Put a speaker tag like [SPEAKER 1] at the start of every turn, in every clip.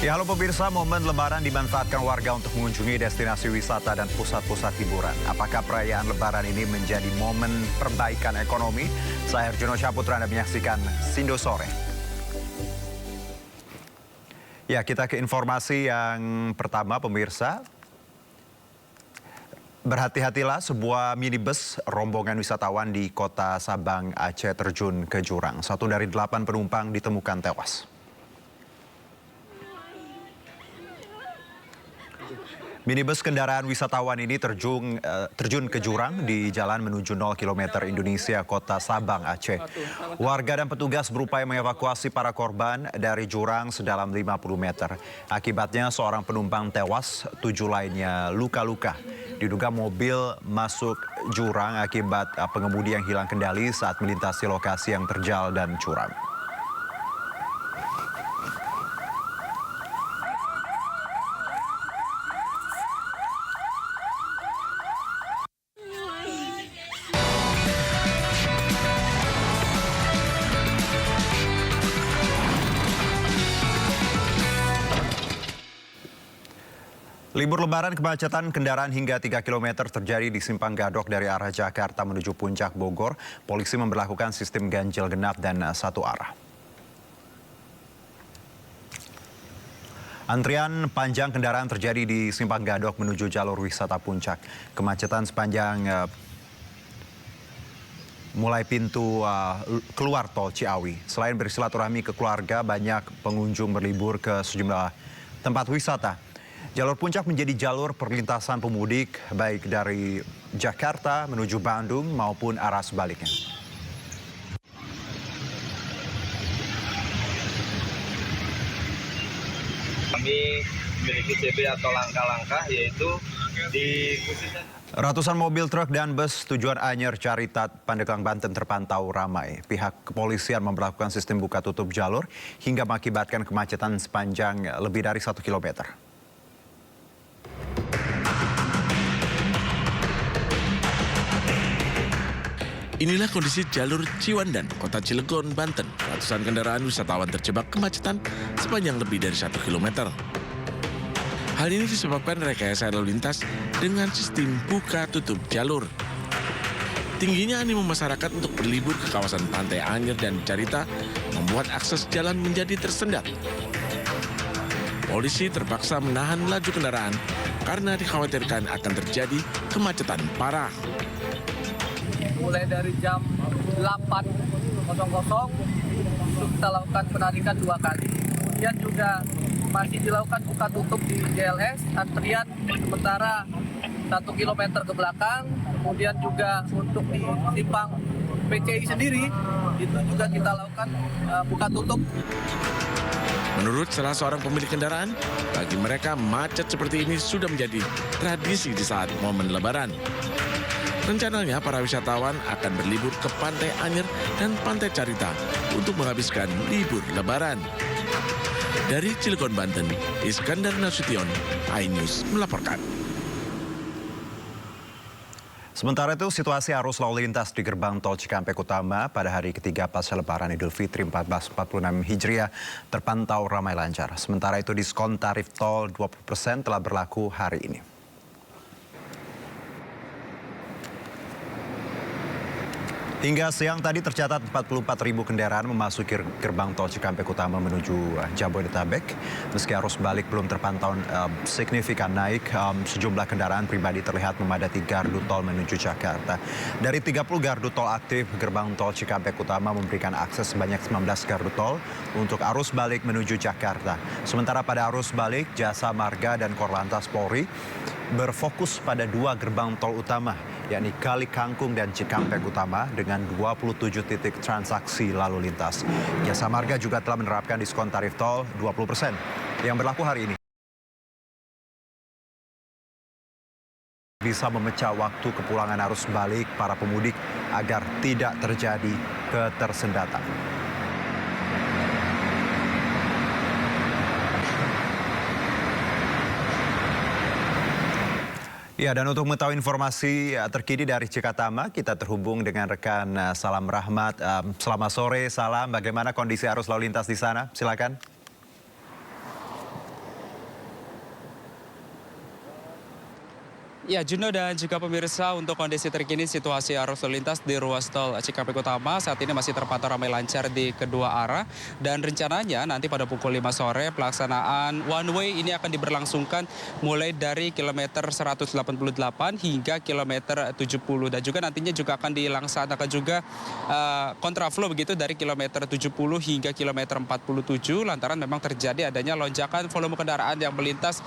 [SPEAKER 1] Ya, halo pemirsa, momen Lebaran dimanfaatkan warga untuk mengunjungi destinasi wisata dan pusat-pusat hiburan. Apakah perayaan Lebaran ini menjadi momen perbaikan ekonomi? Saya Herjuno Syaputra, Anda menyaksikan Sindo Sore. Ya, kita ke informasi yang pertama, pemirsa. Berhati-hatilah, sebuah minibus rombongan wisatawan di kota Sabang, Aceh terjun ke jurang. 1 dari 8 penumpang ditemukan tewas. Minibus kendaraan wisatawan ini terjun ke jurang di jalan menuju 0 km Indonesia, kota Sabang, Aceh. Warga dan petugas berupaya mengevakuasi para korban dari jurang sedalam 50 meter. Akibatnya seorang penumpang tewas, 7 lainnya luka-luka. Diduga mobil masuk jurang akibat pengemudi yang hilang kendali saat melintasi lokasi yang terjal dan curam. Libur Lebaran, kemacetan kendaraan hingga 3 km terjadi di Simpang Gadok dari arah Jakarta menuju Puncak Bogor. Polisi memberlakukan sistem ganjil genap dan satu arah. Antrian panjang kendaraan terjadi di Simpang Gadok menuju jalur wisata Puncak. Kemacetan sepanjang mulai pintu keluar tol Ciawi. Selain bersilaturahmi ke keluarga, banyak pengunjung berlibur ke sejumlah tempat wisata. Jalur Puncak menjadi jalur perlintasan pemudik baik dari Jakarta menuju Bandung maupun arah sebaliknya.
[SPEAKER 2] Kami memiliki CB atau langkah-langkah yaitu di
[SPEAKER 1] Ratusan mobil truk dan bus tujuan Anyer Caritat Pandeglang Banten terpantau ramai. Pihak kepolisian memperlakukan sistem buka tutup jalur hingga mengakibatkan kemacetan sepanjang lebih dari 1 kilometer.
[SPEAKER 3] Inilah kondisi jalur Ciwandan, Kota Cilegon, Banten. Ratusan kendaraan wisatawan terjebak kemacetan sepanjang lebih dari 1 km. Hal ini disebabkan rekayasa lalu lintas dengan sistem buka tutup jalur. Tingginya animo masyarakat untuk berlibur ke kawasan Pantai Anyer dan Carita membuat akses jalan menjadi tersendat. Polisi terpaksa menahan laju kendaraan karena dikhawatirkan akan terjadi kemacetan parah.
[SPEAKER 4] Mulai dari jam 8.00 untuk kita lakukan penarikan 2 kali. Kemudian juga masih dilakukan buka tutup di JLS, antrian sementara 1 km ke belakang. Kemudian juga untuk di simpang PCI sendiri, itu juga kita lakukan buka tutup.
[SPEAKER 3] Menurut salah seorang pemilik kendaraan, bagi mereka macet seperti ini sudah menjadi tradisi di saat momen Lebaran. Rencananya para wisatawan akan berlibur ke Pantai Anyer dan Pantai Carita untuk menghabiskan libur Lebaran. Dari Cilegon, Banten, Iskandar Nasution, iNews melaporkan.
[SPEAKER 1] Sementara itu, situasi arus lalu lintas di gerbang tol Cikampek Utama pada hari ketiga pasca Lebaran Idul Fitri 1446 Hijriah terpantau ramai lancar. Sementara itu, diskon tarif tol 20% telah berlaku hari ini. Hingga siang tadi tercatat 44.000 kendaraan memasuki gerbang tol Cikampek Utama menuju Jabodetabek. Meski arus balik belum terpantau signifikan naik, sejumlah kendaraan pribadi terlihat memadati gardu tol menuju Jakarta. Dari 30 gardu tol aktif, gerbang tol Cikampek Utama memberikan akses sebanyak 19 gardu tol untuk arus balik menuju Jakarta. Sementara pada arus balik, Jasa Marga dan Korlantas Polri berfokus pada 2 gerbang tol utama, yakni Kali Kangkung dan Cikampek Utama dengan 27 titik transaksi lalu lintas. Jasa Marga juga telah menerapkan diskon tarif tol 20% yang berlaku hari ini. Bisa memecah waktu kepulangan arus balik para pemudik agar tidak terjadi ketersendatan. Ya, dan untuk mengetahui informasi terkini dari Cikatama, kita terhubung dengan rekan Salam Rahmat. Selamat sore, Salam. Bagaimana kondisi arus lalu lintas di sana? Silakan.
[SPEAKER 5] Ya, Juno dan juga pemirsa, untuk kondisi terkini situasi arus lalu lintas di ruas tol Cikampek Utama saat ini masih terpantau ramai lancar di kedua arah. Dan rencananya nanti pada pukul 5 sore pelaksanaan one way ini akan diberlangsungkan mulai dari kilometer 188 hingga kilometer 70. Dan juga nantinya juga akan dilaksanakan juga kontraflow begitu dari kilometer 70 hingga kilometer 47 lantaran memang terjadi adanya lonjakan volume kendaraan yang melintas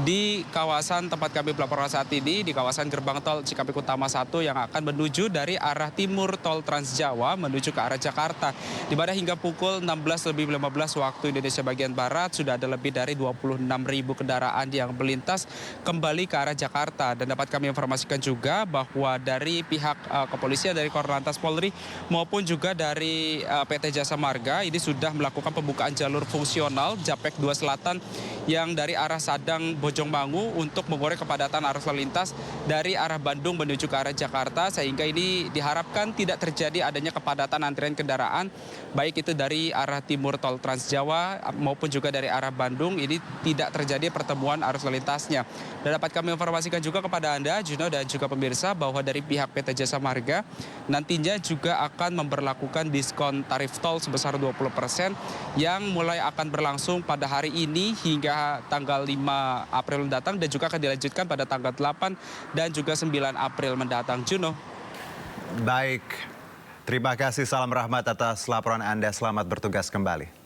[SPEAKER 5] di kawasan tempat kami melaporkan saat ini, di kawasan gerbang tol Cikampek Utama 1 yang akan menuju dari arah timur tol Trans Jawa menuju ke arah Jakarta. Di mana hingga pukul 16.15 waktu Indonesia bagian Barat sudah ada lebih dari 26.000 kendaraan yang melintas kembali ke arah Jakarta. Dan dapat kami informasikan juga bahwa dari pihak kepolisian dari Korlantas Polri maupun juga dari PT Jasa Marga ini sudah melakukan pembukaan jalur fungsional Japek 2 Selatan yang dari arah Sadang Bojongmangu untuk mengurai kepadatan arus lalu lintas dari arah Bandung menuju ke arah Jakarta, sehingga ini diharapkan tidak terjadi adanya kepadatan antrian kendaraan baik itu dari arah timur tol Trans Jawa maupun juga dari arah Bandung, ini tidak terjadi pertemuan arus lalu lintasnya. Dan dapat kami informasikan juga kepada Anda, Juno dan juga pemirsa, bahwa dari pihak PT Jasa Marga nantinya juga akan memberlakukan diskon tarif tol sebesar 20% yang mulai akan berlangsung pada hari ini hingga tanggal 5 April mendatang dan juga akan dilanjutkan pada tanggal 8 dan juga 9 April mendatang. Juno.
[SPEAKER 1] Baik, terima kasih, salam rahmat atas laporan Anda. Selamat bertugas kembali.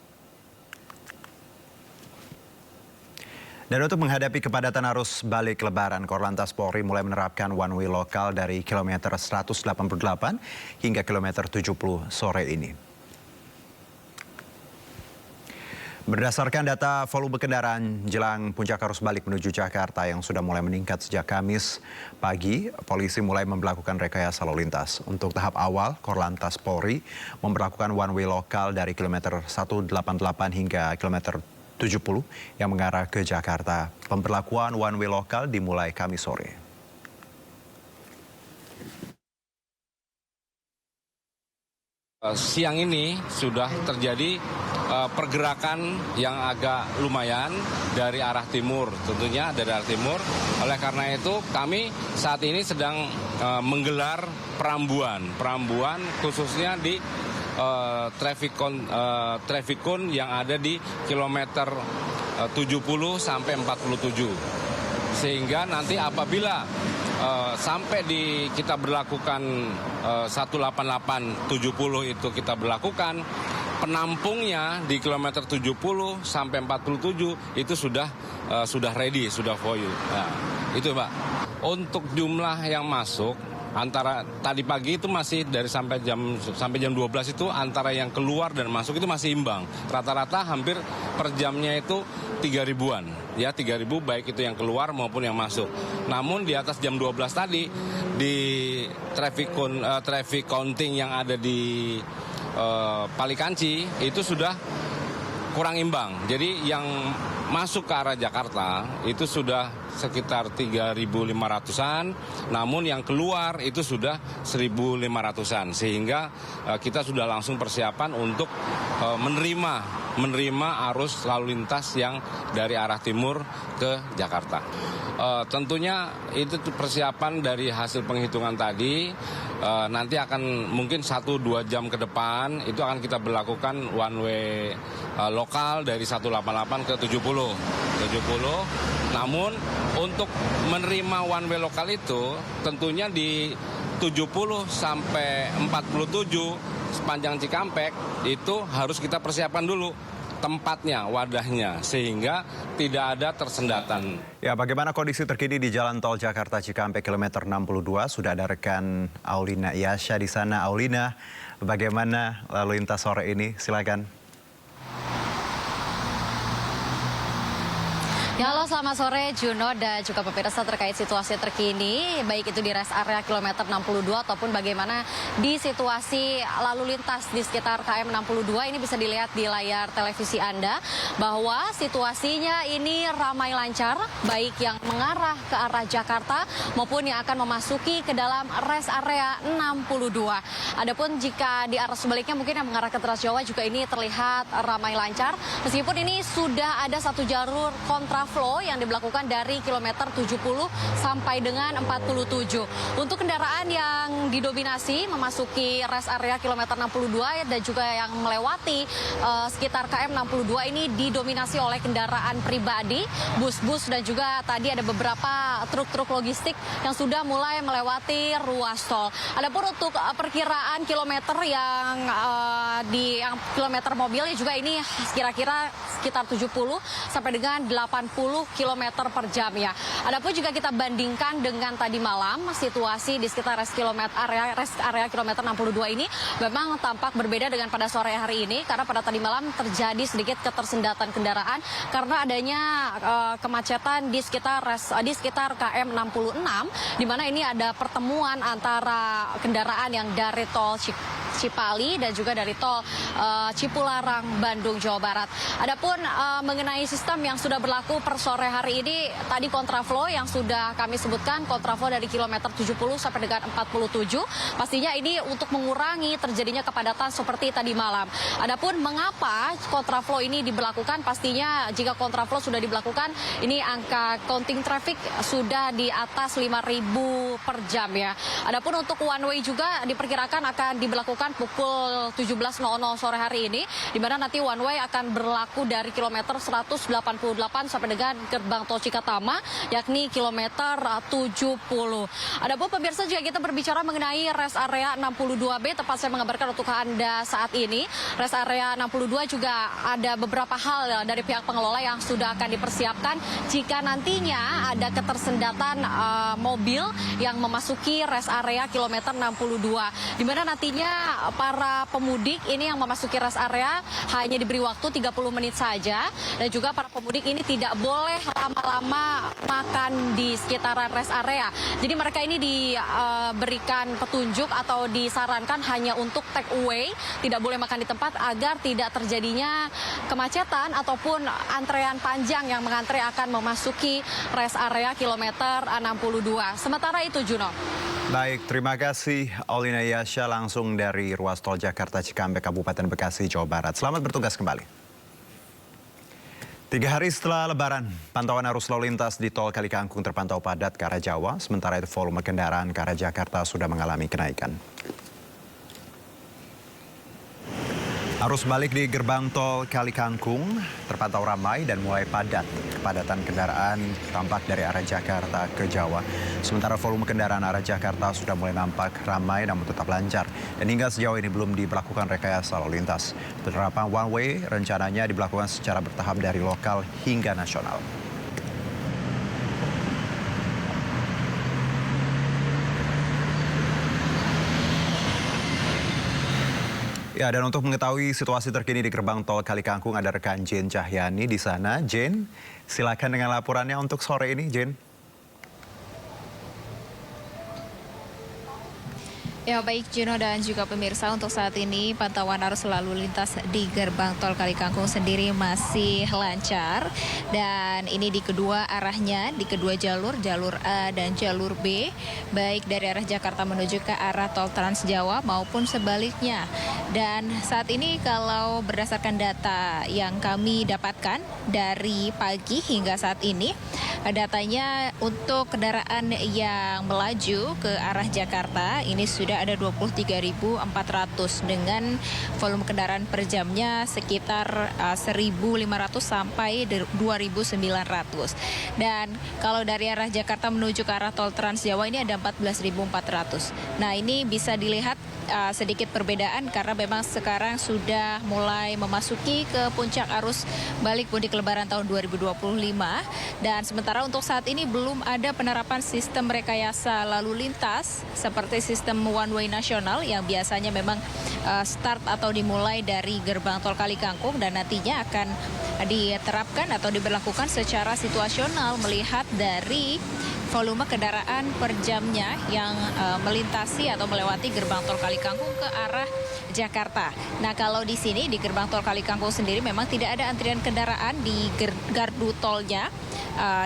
[SPEAKER 1] Dan untuk menghadapi kepadatan arus balik Lebaran, Korlantas Polri mulai menerapkan one way lokal dari kilometer 188 hingga kilometer 70 sore ini. Berdasarkan data volume kendaraan jelang puncak arus balik menuju Jakarta yang sudah mulai meningkat sejak Kamis pagi, polisi mulai memperlakukan rekayasa lalu lintas. Untuk tahap awal, Korlantas Polri memperlakukan one way lokal dari kilometer 188 hingga kilometer 70 yang mengarah ke Jakarta. Pemberlakuan one way lokal dimulai Kamis sore.
[SPEAKER 6] Siang ini sudah terjadi pergerakan yang agak lumayan dari arah timur, tentunya dari arah timur. Oleh karena itu kami saat ini sedang menggelar perambuan khususnya di traffic cone yang ada di kilometer 70 sampai 47. Sehingga nanti apabila sampai kita berlakukan 188 70 itu kita berlakukan, penampungnya di kilometer 70 sampai 47 itu sudah ready, sudah for you. Nah, itu Pak. Untuk jumlah yang masuk antara tadi pagi itu masih dari sampai jam 12 itu antara yang keluar dan masuk itu masih imbang. Rata-rata hampir per jamnya itu 3.000-an. Ya, 3.000 baik itu yang keluar maupun yang masuk. Namun di atas jam 12 tadi di traffic counting yang ada di Palikanci itu sudah kurang imbang. Jadi yang masuk ke arah Jakarta itu sudah sekitar 3.500-an, namun yang keluar itu sudah 1.500-an, sehingga kita sudah langsung persiapan untuk menerima arus lalu lintas yang dari arah timur ke Jakarta. Tentunya itu persiapan dari hasil penghitungan tadi, nanti akan mungkin 1-2 jam ke depan itu akan kita berlakukan one way lokal dari 188 ke 70. Namun untuk menerima one way lokal itu tentunya di 70 sampai 47 sepanjang Cikampek itu harus kita persiapkan dulu tempatnya, wadahnya, sehingga tidak ada tersendatan.
[SPEAKER 1] Ya, bagaimana kondisi terkini di Jalan Tol Jakarta Cikampek kilometer 62? Sudah ada rekan Aulina Yasha di sana. Aulina, bagaimana lalu lintas sore ini? Silakan.
[SPEAKER 7] Ya, halo, selamat sore Juno dan juga pemirsa. Terkait situasi terkini baik itu di rest area kilometer 62 ataupun bagaimana di situasi lalu lintas di sekitar KM 62 ini bisa dilihat di layar televisi Anda bahwa situasinya ini ramai lancar baik yang mengarah ke arah Jakarta maupun yang akan memasuki ke dalam rest area 62. Adapun jika di arah sebaliknya mungkin yang mengarah ke Trans Jawa juga ini terlihat ramai lancar meskipun ini sudah ada satu jalur kontra kontraflow yang diberlakukan dari kilometer 70 sampai dengan 47. Untuk kendaraan yang didominasi memasuki rest area kilometer 62 dan juga yang melewati sekitar KM 62 ini didominasi oleh kendaraan pribadi, bus-bus dan juga tadi ada beberapa truk-truk logistik yang sudah mulai melewati ruas tol. Adapun untuk perkiraan kilometer yang kilometer mobilnya juga ini kira-kira sekitar 70 sampai dengan 80 km per jam ya. Adapun juga kita bandingkan dengan tadi malam, situasi di sekitar rest area kilometer 62 ini memang tampak berbeda dengan pada sore hari ini karena pada tadi malam terjadi sedikit ketersendatan kendaraan karena adanya kemacetan di sekitar KM 66 di mana ini ada pertemuan antara kendaraan yang dari tol Cipali dan juga dari tol Cipularang, Bandung, Jawa Barat. Adapun mengenai sistem yang sudah berlaku per sore hari ini, tadi kontraflow yang sudah kami sebutkan, kontraflow dari kilometer 70 sampai dengan 47, pastinya ini untuk mengurangi terjadinya kepadatan seperti tadi malam. Adapun mengapa kontraflow ini diberlakukan, pastinya jika kontraflow sudah diberlakukan, ini angka counting traffic sudah di atas 5.000 per jam ya. Adapun untuk one way juga diperkirakan akan diberlakukan pukul 17.00 sore hari ini, di mana nanti one way akan berlaku dari kilometer 188 sampai dengan gerbang tol Cikatama, yakni kilometer 70. Adapun pemirsa, jika kita berbicara mengenai rest area 62B, tepat saya mengabarkan untuk Anda saat ini, rest area 62 juga ada beberapa hal dari pihak pengelola yang sudah akan dipersiapkan jika nantinya ada ketersendatan mobil yang memasuki rest area kilometer 62, di mana nantinya para pemudik ini yang memasuki rest area hanya diberi waktu 30 menit saja, dan juga para pemudik ini tidak boleh lama-lama makan di sekitaran rest area. Jadi mereka ini diberikan petunjuk atau disarankan hanya untuk take away, tidak boleh makan di tempat agar tidak terjadinya kemacetan ataupun antrean panjang yang mengantre akan memasuki rest area kilometer 62. Sementara itu, Juno.
[SPEAKER 1] Baik, terima kasih Aulina Yasha langsung dari ruas tol Jakarta Cikampek, Kabupaten Bekasi, Jawa Barat. Selamat bertugas kembali. 3 hari setelah Lebaran, pantauan arus lalu lintas di tol Kalikangkung terpantau padat ke arah Jawa, sementara itu volume kendaraan ke arah Jakarta sudah mengalami kenaikan. Arus balik di gerbang tol Kalikangkung terpantau ramai dan mulai padat. Kepadatan kendaraan tampak dari arah Jakarta ke Jawa. Sementara volume kendaraan arah Jakarta sudah mulai nampak ramai namun tetap lancar. Dan hingga sejauh ini belum diberlakukan rekayasa lalu lintas. Penerapan one way rencananya diberlakukan secara bertahap dari lokal hingga nasional. Ya, dan untuk mengetahui situasi terkini di gerbang tol Kalikangkung ada rekan Jane Cahyani di sana. Jane, silakan dengan laporannya untuk sore ini, Jane.
[SPEAKER 8] Ya baik Juno dan juga pemirsa, untuk saat ini pantauan arus lalu lintas di gerbang tol Kalikangkung sendiri masih lancar. Dan ini di kedua arahnya, di kedua jalur A dan jalur B. Baik dari arah Jakarta menuju ke arah tol Trans Jawa maupun sebaliknya. Dan saat ini kalau berdasarkan data yang kami dapatkan dari pagi hingga saat ini, datanya untuk kendaraan yang melaju ke arah Jakarta ini sudah ada 23.400 dengan volume kendaraan per jamnya sekitar 1.500 sampai 2.900. Dan kalau dari arah Jakarta menuju ke arah tol Trans Jawa ini ada 14.400. Nah, ini bisa dilihat sedikit perbedaan karena memang sekarang sudah mulai memasuki ke puncak arus balik mudik lebaran tahun 2025. Dan sementara untuk saat ini belum ada penerapan sistem rekayasa lalu lintas seperti sistem one way nasional yang biasanya memang start atau dimulai dari gerbang tol Kalikangkung dan nantinya akan diterapkan atau diberlakukan secara situasional melihat dari volume kendaraan per jamnya yang melintasi atau melewati gerbang tol Kalikangkung ke arah Jakarta. Nah, kalau di sini di gerbang tol Kalikangkung sendiri memang tidak ada antrian kendaraan di gardu tolnya.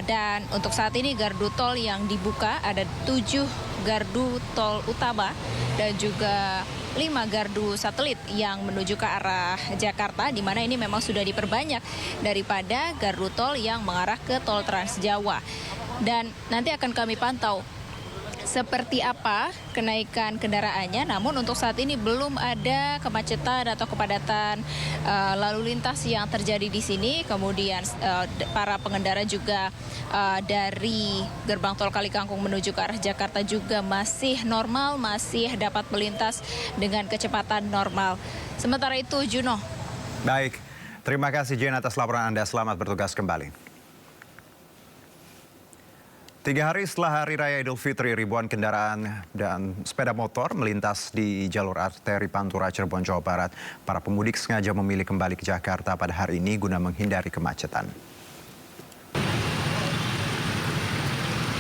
[SPEAKER 8] Dan untuk saat ini gardu tol yang dibuka ada 7 gardu tol utama dan juga 5 gardu satelit yang menuju ke arah Jakarta, di mana ini memang sudah diperbanyak daripada gardu tol yang mengarah ke tol Trans Jawa. Dan nanti akan kami pantau seperti apa kenaikan kendaraannya, namun untuk saat ini belum ada kemacetan atau kepadatan lalu lintas yang terjadi di sini. Kemudian para pengendara juga dari gerbang tol Kalikangkung menuju ke arah Jakarta juga masih normal, masih dapat melintas dengan kecepatan normal. Sementara itu, Juno.
[SPEAKER 1] Baik, terima kasih Jen atas laporan Anda. Selamat bertugas kembali. 3 hari setelah Hari Raya Idul Fitri, ribuan kendaraan dan sepeda motor melintas di jalur arteri Pantura Cirebon, Jawa Barat. Para pemudik sengaja memilih kembali ke Jakarta pada hari ini guna menghindari kemacetan.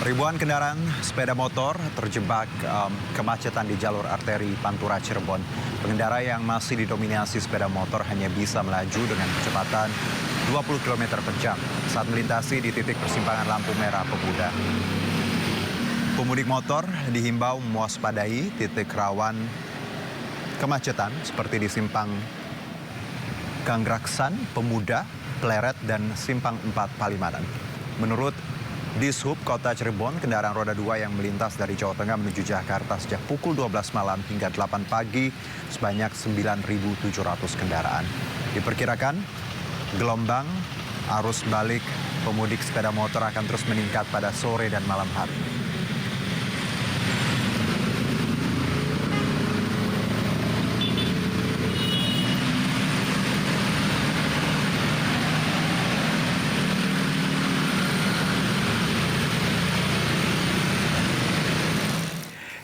[SPEAKER 1] Ribuan kendaraan sepeda motor terjebak kemacetan di jalur arteri Pantura Cirebon. Pengendara yang masih didominasi sepeda motor hanya bisa melaju dengan kecepatan 20 km per jam saat melintasi di titik persimpangan lampu merah Pemuda. Pemudik motor dihimbau mewaspadai titik rawan kemacetan seperti di simpang Ganggraksan, Pemuda, Pleret, dan simpang 4 Palimanan. Menurut Dishub Kota Cirebon, kendaraan roda 2 yang melintas dari Jawa Tengah menuju Jakarta sejak pukul 12 malam hingga 8 pagi sebanyak 9.700 kendaraan. Diperkirakan gelombang arus balik pemudik sepeda motor akan terus meningkat pada sore dan malam hari.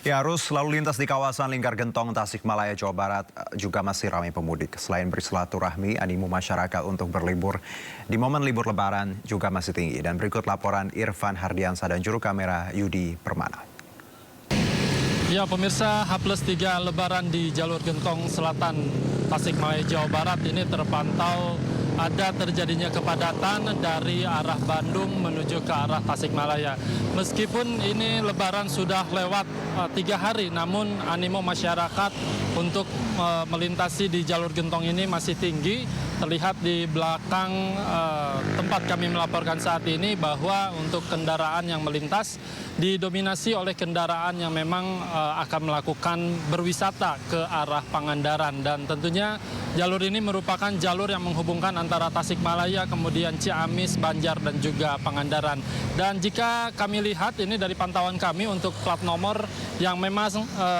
[SPEAKER 1] Ya, arus lalu lintas di kawasan Lingkar Gentong, Tasikmalaya, Jawa Barat juga masih ramai pemudik. Selain bersilaturahmi, animo masyarakat untuk berlibur di momen libur Lebaran juga masih tinggi. Dan berikut laporan Irfan Hardiansa dan juru kamera Yudi Permana.
[SPEAKER 9] Ya, pemirsa, H+3 Lebaran di jalur Gentong Selatan, Tasikmalaya, Jawa Barat ini terpantau ada terjadinya kepadatan dari arah Bandung menuju ke arah Tasikmalaya. Meskipun ini Lebaran sudah lewat 3 hari, namun animo masyarakat untuk melintasi di jalur Gentong ini masih tinggi. Terlihat di belakang tempat kami melaporkan saat ini bahwa untuk kendaraan yang melintas didominasi oleh kendaraan yang memang akan melakukan berwisata ke arah Pangandaran. Dan tentunya jalur ini merupakan jalur yang menghubungkan antara Tasikmalaya, kemudian Ciamis, Banjar, dan juga Pangandaran. Dan jika kami lihat ini dari pantauan kami untuk plat nomor yang memang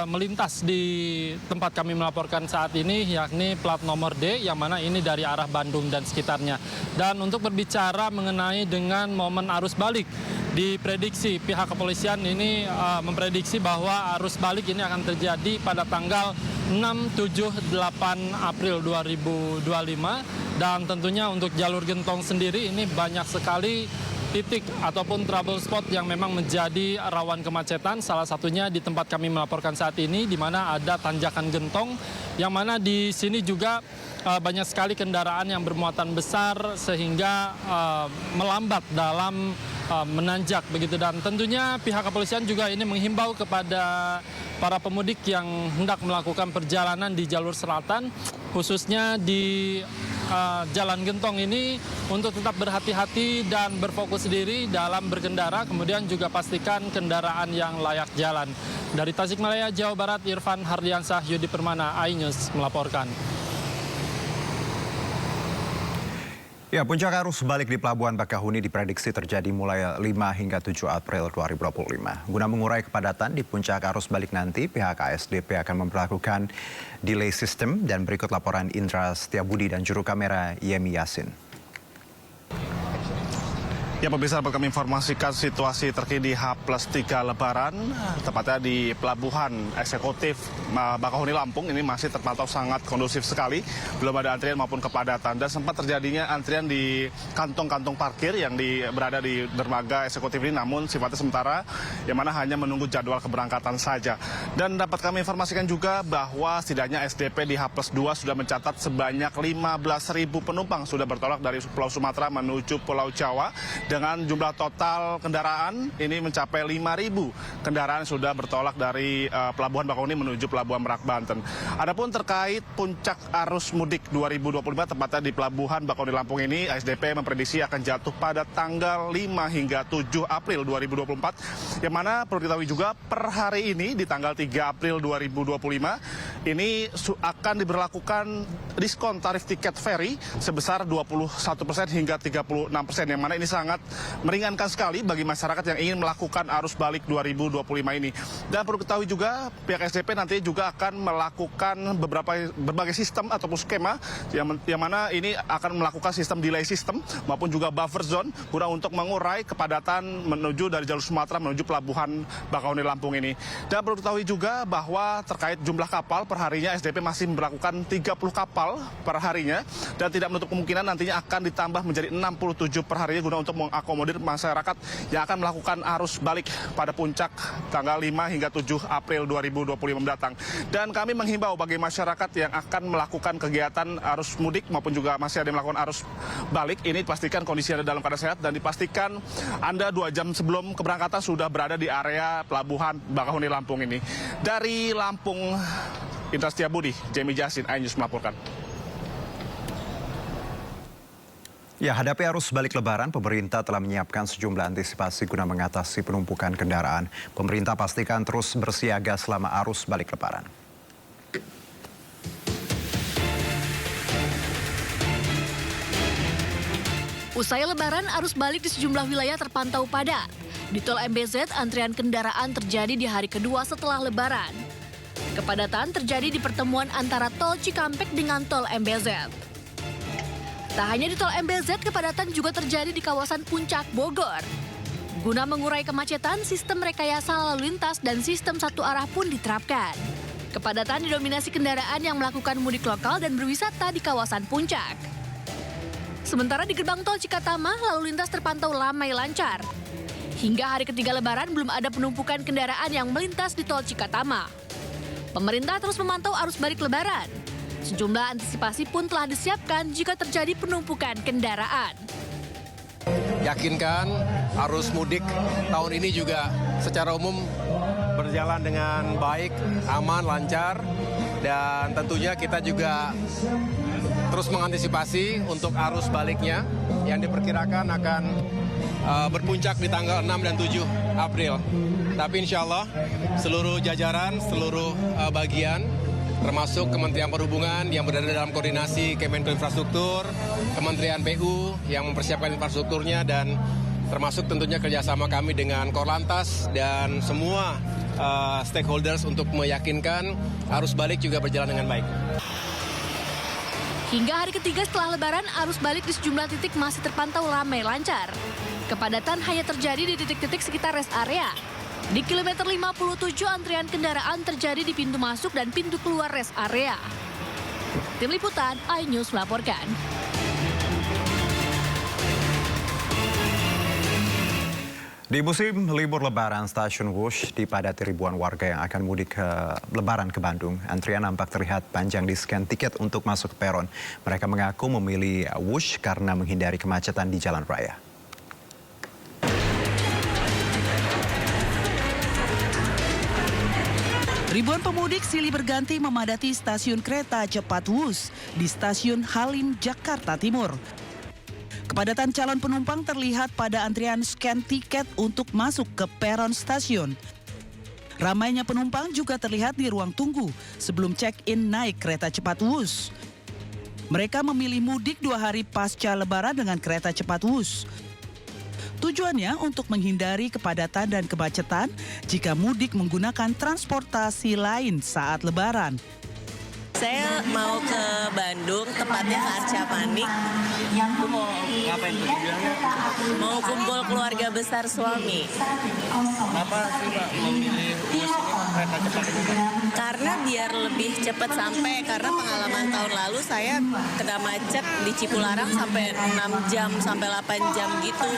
[SPEAKER 9] melintas di tempat kami melaporkan saat ini, yakni plat nomor D, yang mana ini dari arah Bandung dan sekitarnya. Dan untuk berbicara mengenai dengan momen arus balik, diprediksi pihak kepolisian ini memprediksi bahwa arus balik ini akan terjadi pada tanggal 6, 7, 8 April 2025. Dan tentunya untuk jalur Gentong sendiri ini banyak sekali titik ataupun trouble spot yang memang menjadi rawan kemacetan. Salah satunya di tempat kami melaporkan saat ini, di mana ada tanjakan Gentong, yang mana di sini juga banyak sekali kendaraan yang bermuatan besar sehingga melambat dalam menanjak begitu. Dan tentunya pihak kepolisian juga ini menghimbau kepada para pemudik yang hendak melakukan perjalanan di jalur selatan, khususnya di Jalan Gentong ini, untuk tetap berhati-hati dan berfokus diri dalam berkendara, kemudian juga pastikan kendaraan yang layak jalan. Dari Tasikmalaya, Jawa Barat, Irfan Hardiansyah, Yudi Permana, iNews melaporkan.
[SPEAKER 1] Ya, puncak arus balik di Pelabuhan Bakahuni diprediksi terjadi mulai 5 hingga 7 April 2025. Guna mengurai kepadatan di puncak arus balik nanti, pihak ASDP akan memperlakukan delay system. Dan berikut laporan Indra Setiabudi dan juru kamera Yemi Yasin.
[SPEAKER 10] Ya, pemirsa, dapat kami informasikan situasi terkini H+3 Lebaran, tepatnya di Pelabuhan Eksekutif Bakahuni Lampung. Ini masih terpantau sangat kondusif sekali, belum ada antrian maupun kepadatan. Dan sempat terjadinya antrian di kantong-kantong parkir yang berada di dermaga eksekutif ini, namun sifatnya sementara, yang mana hanya menunggu jadwal keberangkatan saja. Dan dapat kami informasikan juga bahwa setidaknya SDP di H+2 sudah mencatat sebanyak 15.000 penumpang sudah bertolak dari Pulau Sumatera menuju Pulau Jawa. dengan jumlah total kendaraan ini mencapai 5.000 kendaraan sudah bertolak dari Pelabuhan Bakauheni menuju Pelabuhan Merak, Banten. Adapun terkait puncak arus mudik 2025 tepatnya di Pelabuhan Bakauheni Lampung ini, ASDP memprediksi akan jatuh pada tanggal 5 hingga 7 April 2024. Yang mana perlu diketahui juga per hari ini di tanggal 3 April 2025 ini akan diberlakukan diskon tarif tiket ferry sebesar 21% hingga 36%, yang mana ini sangat meringankan sekali bagi masyarakat yang ingin melakukan arus balik 2025 ini. Dan perlu ketahui juga pihak SDP nanti juga akan melakukan berbagai sistem ataupun skema yang mana ini akan melakukan sistem delay system maupun juga buffer zone guna untuk mengurai kepadatan menuju dari jalur Sumatera menuju Pelabuhan Bakauheni Lampung ini. Dan perlu ketahui juga bahwa terkait jumlah kapal per harinya SDP masih memberlakukan 30 kapal per harinya dan tidak menutup kemungkinan nantinya akan ditambah menjadi 67 per harinya guna untuk mengakomodir masyarakat yang akan melakukan arus balik pada puncak tanggal 5 hingga 7 April 2025 mendatang. Dan kami menghimbau bagi masyarakat yang akan melakukan kegiatan arus mudik maupun juga masih ada yang melakukan arus balik, ini pastikan kondisi Anda dalam keadaan sehat dan dipastikan Anda 2 jam sebelum keberangkatan sudah berada di area Pelabuhan Bakauheni Lampung ini. Dari Lampung, Indra Setiabudi, Jamie Jasin, iNews melaporkan.
[SPEAKER 1] Ya, hadapi arus balik Lebaran, pemerintah telah menyiapkan sejumlah antisipasi guna mengatasi penumpukan kendaraan. Pemerintah pastikan terus bersiaga selama arus balik Lebaran.
[SPEAKER 11] Usai Lebaran, arus balik di sejumlah wilayah terpantau padat. Di Tol MBZ, antrian kendaraan terjadi di hari kedua setelah Lebaran. Kepadatan terjadi di pertemuan antara Tol Cikampek dengan Tol MBZ. Tak hanya di Tol MBZ, kepadatan juga terjadi di kawasan Puncak Bogor. Guna mengurai kemacetan, sistem rekayasa lalu lintas dan sistem satu arah pun diterapkan. Kepadatan didominasi kendaraan yang melakukan mudik lokal dan berwisata di kawasan Puncak. Sementara di gerbang Tol Cikatama, lalu lintas terpantau ramai lancar. Hingga hari ketiga Lebaran belum ada penumpukan kendaraan yang melintas di Tol Cikatama. Pemerintah terus memantau arus balik Lebaran. Sejumlah antisipasi pun telah disiapkan jika terjadi penumpukan kendaraan.
[SPEAKER 12] Yakinkan arus mudik tahun ini juga secara umum berjalan dengan baik, aman, lancar. Dan tentunya kita juga terus mengantisipasi untuk arus baliknya yang diperkirakan akan berpuncak di tanggal 6 dan 7 April. Tapi insya Allah seluruh jajaran, seluruh bagian, termasuk Kementerian Perhubungan yang berada dalam koordinasi Kemenko Infrastruktur, Kementerian PU yang mempersiapkan infrastrukturnya, dan termasuk tentunya kerjasama kami dengan Korlantas dan semua stakeholders untuk meyakinkan arus balik juga berjalan dengan baik.
[SPEAKER 11] Hingga hari ketiga setelah Lebaran, arus balik di sejumlah titik masih terpantau ramai lancar. Kepadatan hanya terjadi di titik-titik sekitar rest area. Di kilometer 57, antrian kendaraan terjadi di pintu masuk dan pintu keluar rest area. Tim Liputan, iNews melaporkan.
[SPEAKER 1] Di musim libur Lebaran, stasiun Wush dipadati ribuan warga yang akan mudik ke Lebaran ke Bandung. Antrian nampak terlihat panjang di scan tiket untuk masuk ke peron. Mereka mengaku memilih Wush karena menghindari kemacetan di jalan raya.
[SPEAKER 13] Ribuan pemudik silih berganti memadati stasiun kereta cepat Wush di Stasiun Halim, Jakarta Timur. Kepadatan calon penumpang terlihat pada antrian scan tiket untuk masuk ke peron stasiun. Ramainya penumpang juga terlihat di ruang tunggu sebelum check-in naik kereta cepat Wush. Mereka memilih mudik 2 hari pasca Lebaran dengan kereta cepat Wush. Tujuannya untuk menghindari kepadatan dan kemacetan jika mudik menggunakan transportasi lain saat Lebaran.
[SPEAKER 14] Saya mau ke Bandung, tepatnya ke Arca Manik.
[SPEAKER 15] Itu mau ngapain tujuannya?
[SPEAKER 14] Mau kumpul keluarga besar suami.
[SPEAKER 15] Kenapa sih Pak memilih Wush ini kereta cepat ini?
[SPEAKER 14] Karena biar lebih cepat sampai, karena pengalaman tahun lalu saya kena macet di Cipularang sampai 6 jam, sampai 8 jam gitu.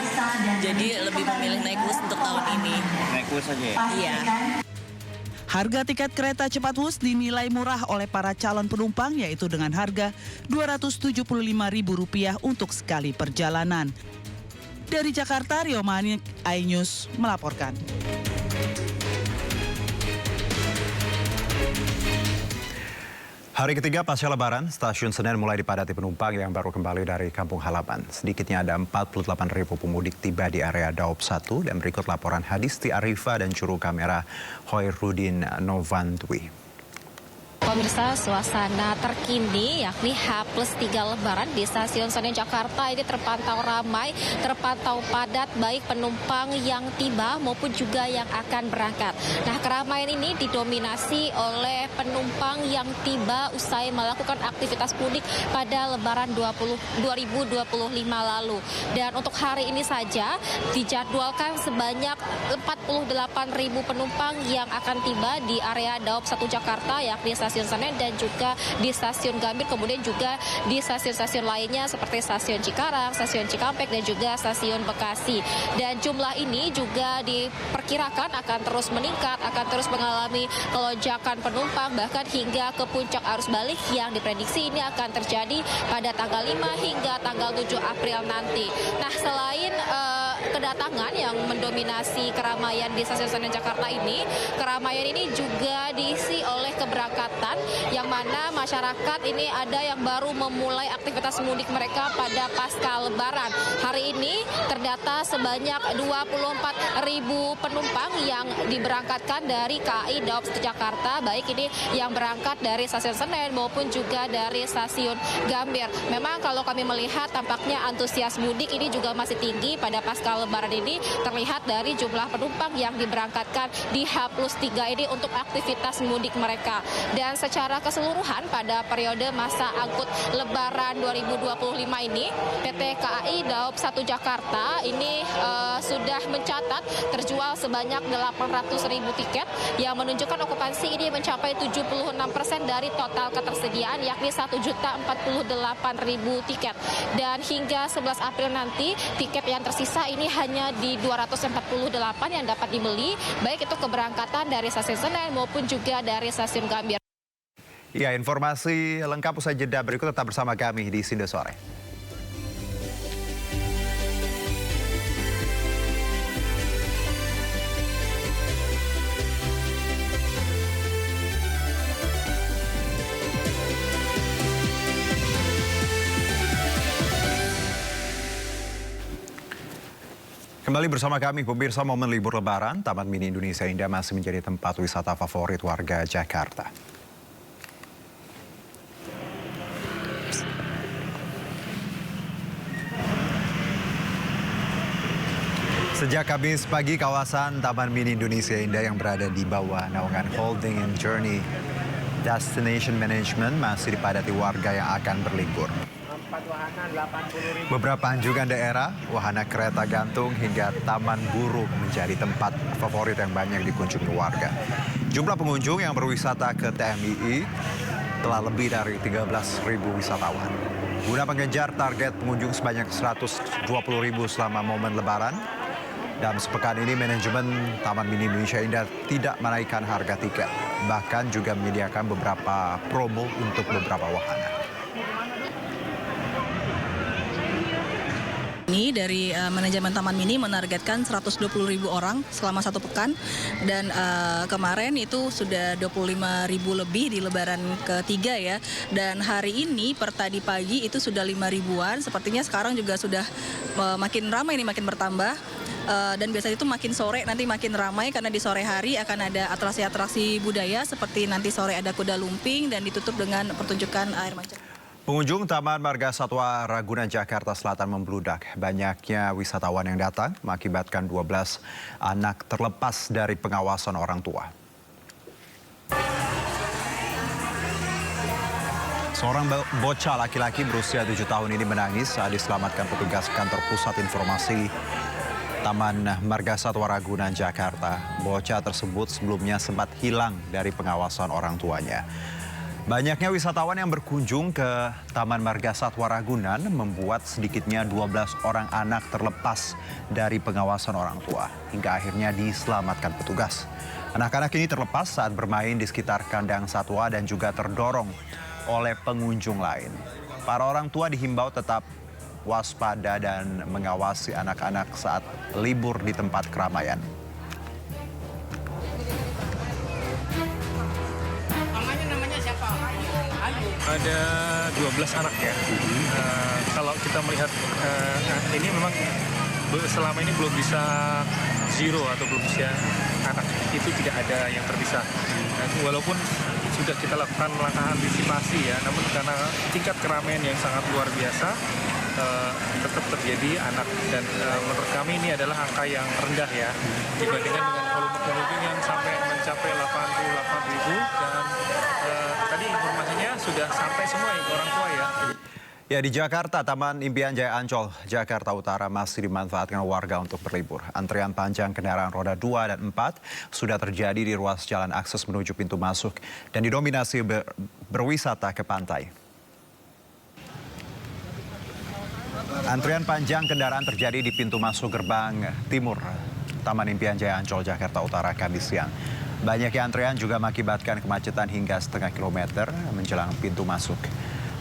[SPEAKER 14] Jadi lebih memilih naik Wush untuk tahun ini.
[SPEAKER 15] Naik Wush aja ya?
[SPEAKER 14] Iya.
[SPEAKER 13] Harga tiket kereta cepat Wush dinilai murah oleh para calon penumpang, yaitu dengan harga Rp275.000 untuk sekali perjalanan. Dari Jakarta, Rio Manik, iNews melaporkan.
[SPEAKER 1] Hari ketiga pasca Lebaran, stasiun Senen mulai dipadati penumpang yang baru kembali dari kampung halaman. Sedikitnya ada 48.000 pemudik tiba di area Daop 1 dan berikut laporan Hadisti Arifa dan juru kamera Hoirudin Novandwi.
[SPEAKER 7] Pemirsa, suasana terkini yakni H+3 Lebaran di stasiun Senen Jakarta ini terpantau ramai, terpantau padat baik penumpang yang tiba maupun juga yang akan berangkat. Nah, keramaian ini didominasi oleh penumpang yang tiba usai melakukan aktivitas mudik pada Lebaran 2025 lalu. Dan untuk hari ini saja dijadwalkan sebanyak 48.000 penumpang yang akan tiba di area Daop 1 Jakarta yakni stasiun Senen dan juga di stasiun Gambir, kemudian juga di stasiun-stasiun lainnya seperti stasiun Cikarang, stasiun Cikampek dan juga stasiun Bekasi. Dan jumlah ini juga diperkirakan akan terus meningkat, akan terus mengalami kelonjakan penumpang bahkan hingga ke puncak arus balik yang diprediksi ini akan terjadi pada tanggal 5 hingga tanggal 7 April nanti. Nah, selain kedatangan yang mendominasi keramaian di stasiun Senen Jakarta ini, keramaian ini juga diisi oleh keberangkatan yang mana masyarakat ini ada yang baru memulai aktivitas mudik mereka pada pasca Lebaran. Hari ini terdata sebanyak 24.000 penumpang yang diberangkatkan dari KAI Daop 1 Jakarta, baik ini yang berangkat dari stasiun Senen maupun juga dari stasiun Gambir. Memang kalau kami melihat tampaknya antusias mudik ini juga masih tinggi pada pasca Lebaran ini, terlihat dari jumlah penumpang yang diberangkatkan di H+3 ini untuk aktivitas mudik mereka. Dan secara keseluruhan pada periode masa angkut Lebaran 2025 ini, PT KAI Daop 1 Jakarta ini sudah mencatat terjual sebanyak 800.000 tiket yang menunjukkan okupansi ini mencapai 76% dari total ketersediaan yakni 1.048.000 tiket. Dan hingga 11 April nanti tiket yang tersisa ini hanya di 248 yang dapat dibeli, baik itu keberangkatan dari stasiun Senen maupun juga dari stasiun Gambir.
[SPEAKER 1] Ya, informasi lengkap usai jeda berikut tetap bersama kami di Sindo Sore. Kembali bersama kami, pemirsa, momen libur Lebaran, Taman Mini Indonesia Indah masih menjadi tempat wisata favorit warga Jakarta. Sejak Kamis pagi, kawasan Taman Mini Indonesia Indah yang berada di bawah naungan Holding and Journey Destination Management masih dipadati warga yang akan berlibur. Beberapa anjungan daerah, wahana kereta gantung hingga taman burung menjadi tempat favorit yang banyak dikunjungi warga. Jumlah pengunjung yang berwisata ke TMII telah lebih dari 13.000 wisatawan. Guna mengejar target pengunjung sebanyak 120.000 selama momen Lebaran, dalam sepekan ini manajemen Taman Mini Indonesia Indah tidak menaikkan harga tiket, bahkan juga menyediakan beberapa promo untuk beberapa wahana.
[SPEAKER 16] Ini dari manajemen Taman Mini menargetkan 120.000 orang selama satu pekan, dan kemarin itu sudah 25.000 lebih di Lebaran ketiga ya, dan hari ini per tadi pagi itu sudah 5.000-an, sepertinya sekarang juga sudah makin ramai nih, makin bertambah. Dan biasanya itu makin sore nanti makin ramai karena di sore hari akan ada atraksi-atraksi budaya seperti nanti sore ada kuda lumping dan ditutup dengan pertunjukan air mancur.
[SPEAKER 1] Pengunjung Taman Marga Satwa Ragunan Jakarta Selatan membludak. Banyaknya wisatawan yang datang mengakibatkan 12 anak terlepas dari pengawasan orang tua. Seorang bocah laki-laki berusia 7 tahun ini menangis saat diselamatkan petugas kantor pusat informasi Taman Marga Satwa Ragunan Jakarta. Bocah tersebut sebelumnya sempat hilang dari pengawasan orang tuanya. Banyaknya wisatawan yang berkunjung ke Taman Marga Satwa Ragunan membuat sedikitnya 12 orang anak terlepas dari pengawasan orang tua hingga akhirnya diselamatkan petugas. Anak-anak ini terlepas saat bermain di sekitar kandang satwa dan juga terdorong oleh pengunjung lain. Para orang tua dihimbau tetap waspada dan mengawasi anak-anak saat libur di tempat keramaian.
[SPEAKER 15] Namanya siapa?
[SPEAKER 17] Ada 12 anak ya. Kalau kita melihat ini memang selama ini belum bisa zero atau belum bisa anak itu tidak ada yang terpisah. Walaupun sudah kita lakukan langkah antisipasi ya, namun karena tingkat keramaian yang sangat luar biasa, tetap terjadi anak, dan menurut kami ini adalah angka yang rendah ya dibandingkan dengan volume pengunjung yang sampai mencapai 88.000, dan tadi informasinya sudah sampai semua ke orang tua ya.
[SPEAKER 1] Ya, di Jakarta, Taman Impian Jaya Ancol, Jakarta Utara masih dimanfaatkan warga untuk berlibur. Antrian panjang kendaraan roda 2 dan 4 sudah terjadi di ruas jalan akses menuju pintu masuk dan didominasi berwisata ke pantai. Antrian panjang kendaraan terjadi di pintu masuk gerbang timur Taman Impian Jaya Ancol, Jakarta Utara, Kamis siang. Banyaknya antrian juga mengakibatkan kemacetan hingga setengah kilometer menjelang pintu masuk.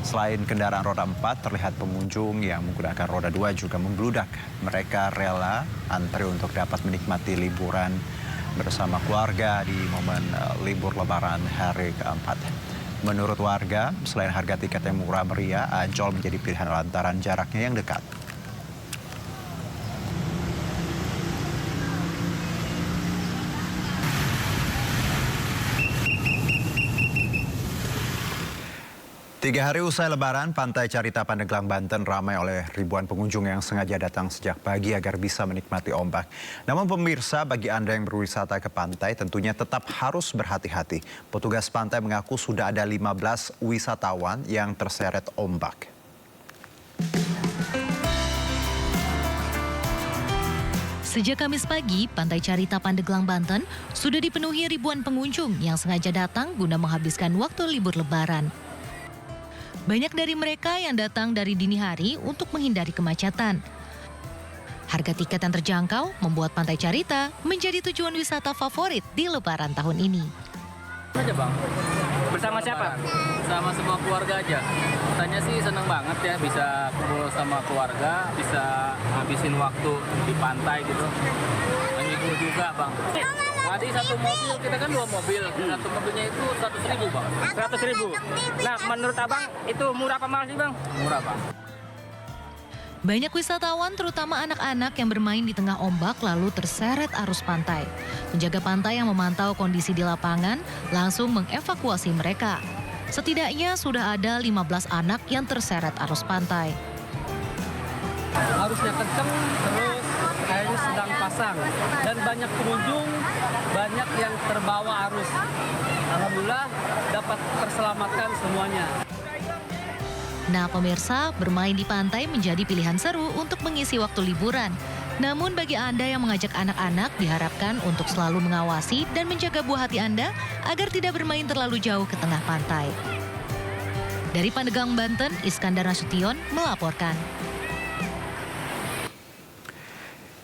[SPEAKER 1] Selain kendaraan roda 4, terlihat pengunjung yang menggunakan roda 2 juga membludak. Mereka rela antri untuk dapat menikmati liburan bersama keluarga di momen libur lebaran hari keempat. Menurut warga, selain harga tiket yang murah meriah, Ancol menjadi pilihan lantaran jaraknya yang dekat. Tiga hari usai Lebaran, Pantai Carita Pandeglang, Banten ramai oleh ribuan pengunjung yang sengaja datang sejak pagi agar bisa menikmati ombak. Namun pemirsa, bagi Anda yang berwisata ke pantai tentunya tetap harus berhati-hati. Petugas pantai mengaku sudah ada 15 wisatawan yang terseret ombak.
[SPEAKER 11] Sejak Kamis pagi, Pantai Carita Pandeglang, Banten sudah dipenuhi ribuan pengunjung yang sengaja datang guna menghabiskan waktu libur Lebaran. Banyak dari mereka yang datang dari dini hari untuk menghindari kemacetan. Harga tiket yang terjangkau membuat Pantai Carita menjadi tujuan wisata favorit di Lebaran tahun ini.
[SPEAKER 4] Aja bang.
[SPEAKER 15] Bersama siapa?
[SPEAKER 4] Sama semua keluarga aja. Katanya sih seneng banget ya bisa kumpul sama keluarga, bisa ngabisin waktu di pantai gitu. Menghibur juga bang. Tadi satu mobil, kita kan 2 mobil. Satu mobilnya itu 100.000 bang.
[SPEAKER 15] 100.000. Nah, menurut abang itu murah apa mahal sih bang?
[SPEAKER 4] Murah bang.
[SPEAKER 11] Banyak wisatawan, terutama anak-anak yang bermain di tengah ombak lalu terseret arus pantai. Penjaga pantai yang memantau kondisi di lapangan langsung mengevakuasi mereka. Setidaknya sudah ada 15 anak yang terseret arus pantai.
[SPEAKER 4] Arusnya kenceng, terus kayaknya sedang pasang. Dan banyak pengunjung, banyak yang terbawa arus. Alhamdulillah dapat terselamatkan semuanya.
[SPEAKER 11] Nah pemirsa, bermain di pantai menjadi pilihan seru untuk mengisi waktu liburan. Namun bagi Anda yang mengajak anak-anak diharapkan untuk selalu mengawasi dan menjaga buah hati Anda agar tidak bermain terlalu jauh ke tengah pantai. Dari Pandeglang, Banten, Iskandar Nasution melaporkan.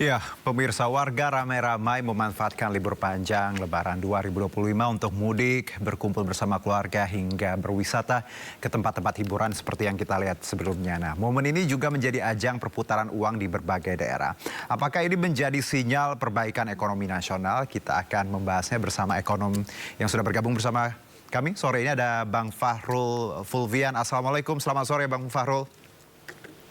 [SPEAKER 1] Ya, pemirsa, warga ramai-ramai memanfaatkan libur panjang Lebaran 2025 untuk mudik, berkumpul bersama keluarga hingga berwisata ke tempat-tempat hiburan seperti yang kita lihat sebelumnya. Nah, momen ini juga menjadi ajang perputaran uang di berbagai daerah. Apakah ini menjadi sinyal perbaikan ekonomi nasional? Kita akan membahasnya bersama ekonom yang sudah bergabung bersama kami. Sore ini ada Bang Fahrul Fulvian. Assalamualaikum, selamat sore Bang Fahrul.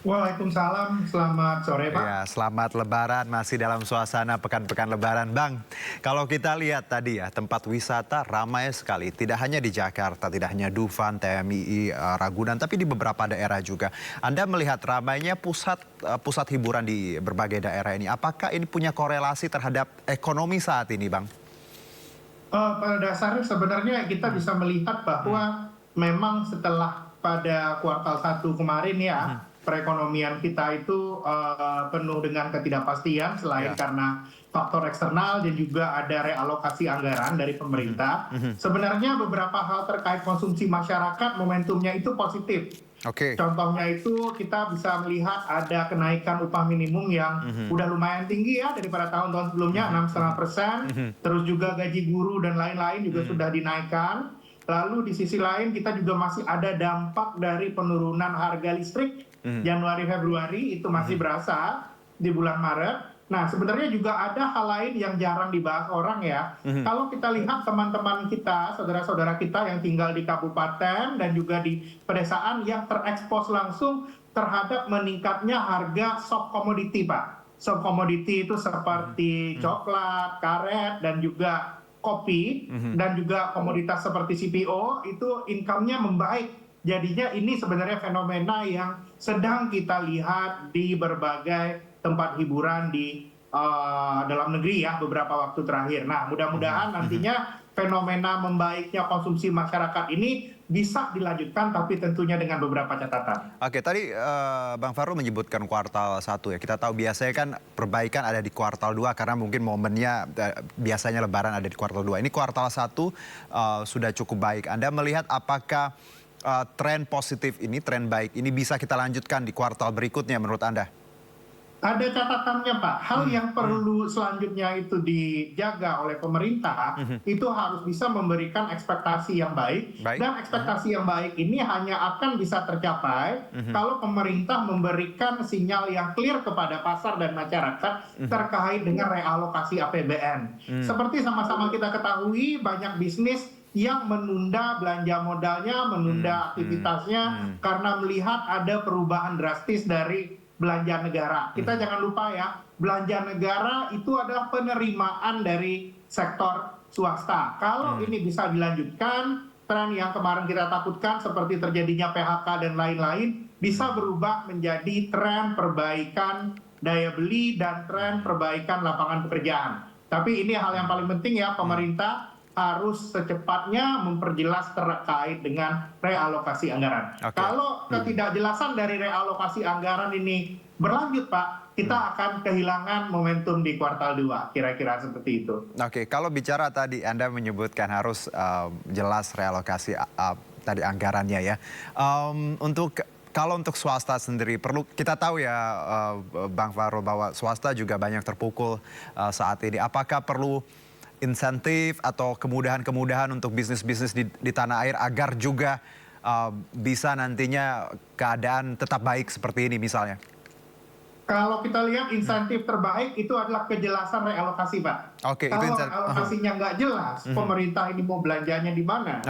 [SPEAKER 18] Waalaikumsalam, selamat sore Pak.
[SPEAKER 1] Ya, selamat Lebaran, masih dalam suasana pekan-pekan Lebaran. Bang, kalau kita lihat tadi ya, tempat wisata ramai sekali. Tidak hanya di Jakarta, tidak hanya Dufan, TMI, Ragunan, tapi di beberapa daerah juga. Anda melihat ramainya pusat hiburan di berbagai daerah ini. Apakah ini punya korelasi terhadap ekonomi saat ini, Bang?
[SPEAKER 18] Pada dasarnya sebenarnya kita bisa melihat bahwa memang setelah pada kuartal 1 kemarin ya, perekonomian kita itu penuh dengan ketidakpastian selain karena faktor eksternal dan juga ada realokasi anggaran dari pemerintah. Sebenarnya beberapa hal terkait konsumsi masyarakat momentumnya itu positif. Contohnya itu kita bisa melihat ada kenaikan upah minimum yang udah lumayan tinggi ya daripada tahun-tahun sebelumnya 6,5%. Terus juga gaji guru dan lain-lain juga sudah dinaikkan. Lalu di sisi lain kita juga masih ada dampak dari penurunan harga listrik Januari, Februari itu masih berasa di bulan Maret. Nah, sebenarnya juga ada hal lain yang jarang dibahas orang ya. Kalau kita lihat teman-teman kita, saudara-saudara kita yang tinggal di kabupaten dan juga di pedesaan yang terekspos langsung terhadap meningkatnya harga soft commodity, Pak. Soft commodity itu seperti coklat, karet, dan juga kopi, dan juga komoditas seperti CPO, itu income-nya membaik. Jadinya ini sebenarnya fenomena yang sedang kita lihat di berbagai tempat hiburan di dalam negeri ya beberapa waktu terakhir. Nah, mudah-mudahan nantinya fenomena membaiknya konsumsi masyarakat ini bisa dilanjutkan, tapi tentunya dengan beberapa catatan.
[SPEAKER 1] Oke, tadi Bang Farul menyebutkan kuartal 1 ya. Kita tahu biasanya kan perbaikan ada di kuartal 2 karena mungkin momennya biasanya lebaran ada di kuartal 2. Ini kuartal 1 sudah cukup baik. Anda melihat apakah tren positif ini, tren baik ini bisa kita lanjutkan di kuartal berikutnya menurut Anda?
[SPEAKER 18] Ada catatannya, Pak. Hal yang perlu selanjutnya itu dijaga oleh pemerintah, itu harus bisa memberikan ekspektasi yang baik. Dan ekspektasi yang baik ini hanya akan bisa tercapai kalau pemerintah memberikan sinyal yang clear kepada pasar dan masyarakat terkait dengan realokasi APBN. Seperti sama-sama kita ketahui, banyak bisnis yang menunda belanja modalnya, menunda aktivitasnya karena melihat ada perubahan drastis dari belanja negara. Kita jangan lupa ya, belanja negara itu adalah penerimaan dari sektor swasta. Kalau ini bisa dilanjutkan, tren yang kemarin kita takutkan seperti terjadinya PHK dan lain-lain bisa berubah menjadi tren perbaikan daya beli dan tren perbaikan lapangan pekerjaan. Tapi ini hal yang paling penting ya, pemerintah harus secepatnya memperjelas terkait dengan realokasi anggaran. Kalau ketidakjelasan dari realokasi anggaran ini berlanjut, Pak, kita akan kehilangan momentum di kuartal 2, kira-kira seperti itu.
[SPEAKER 1] Oke, kalau bicara tadi Anda menyebutkan harus jelas realokasi tadi anggarannya ya. Kalau untuk swasta sendiri, perlu kita tahu ya Bang Farul bahwa swasta juga banyak terpukul saat ini. Apakah perlu insentif atau kemudahan-kemudahan untuk bisnis-bisnis di tanah air agar juga bisa nantinya keadaan tetap baik seperti ini misalnya?
[SPEAKER 18] Kalau kita lihat insentif terbaik itu adalah kejelasan realokasi, Pak. Kalau realokasinya nggak jelas, pemerintah ini mau belanjanya di mana?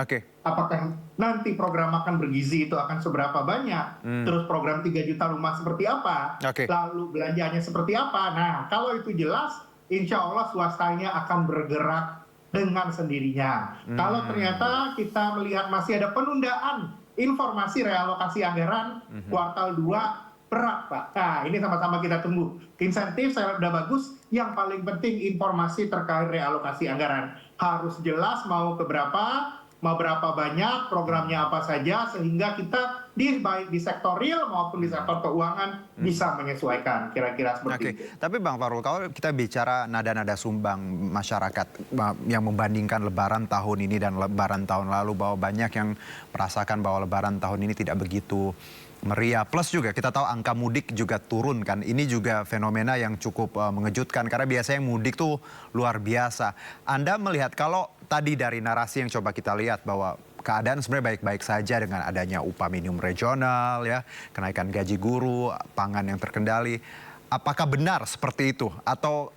[SPEAKER 18] Apakah nanti program makan bergizi itu akan seberapa banyak? Terus program 3 juta rumah seperti apa? Lalu belanjanya seperti apa? Nah, kalau itu jelas, insya Allah swastanya akan bergerak dengan sendirinya. Kalau ternyata kita melihat masih ada penundaan informasi realokasi anggaran kuartal 2 berat, Pak. Nah, ini sama-sama kita tunggu. Insentif saya udah bagus, yang paling penting informasi terkait realokasi anggaran. Harus jelas mau ke berapa, mau berapa banyak, programnya apa saja, sehingga kita baik di sektor real maupun di sektor keuangan bisa menyesuaikan, kira-kira seperti itu.
[SPEAKER 1] Tapi Bang Farul, kalau kita bicara nada-nada sumbang masyarakat yang membandingkan lebaran tahun ini dan lebaran tahun lalu, bahwa banyak yang merasakan bahwa lebaran tahun ini tidak begitu meriah. Plus juga kita tahu angka mudik juga turun kan. Ini juga fenomena yang cukup mengejutkan karena biasanya yang mudik tuh luar biasa. Anda melihat kalau tadi dari narasi yang coba kita lihat bahwa keadaan sebenarnya baik-baik saja dengan adanya upah minimum regional ya, kenaikan gaji guru, pangan yang terkendali. Apakah benar seperti itu? Atau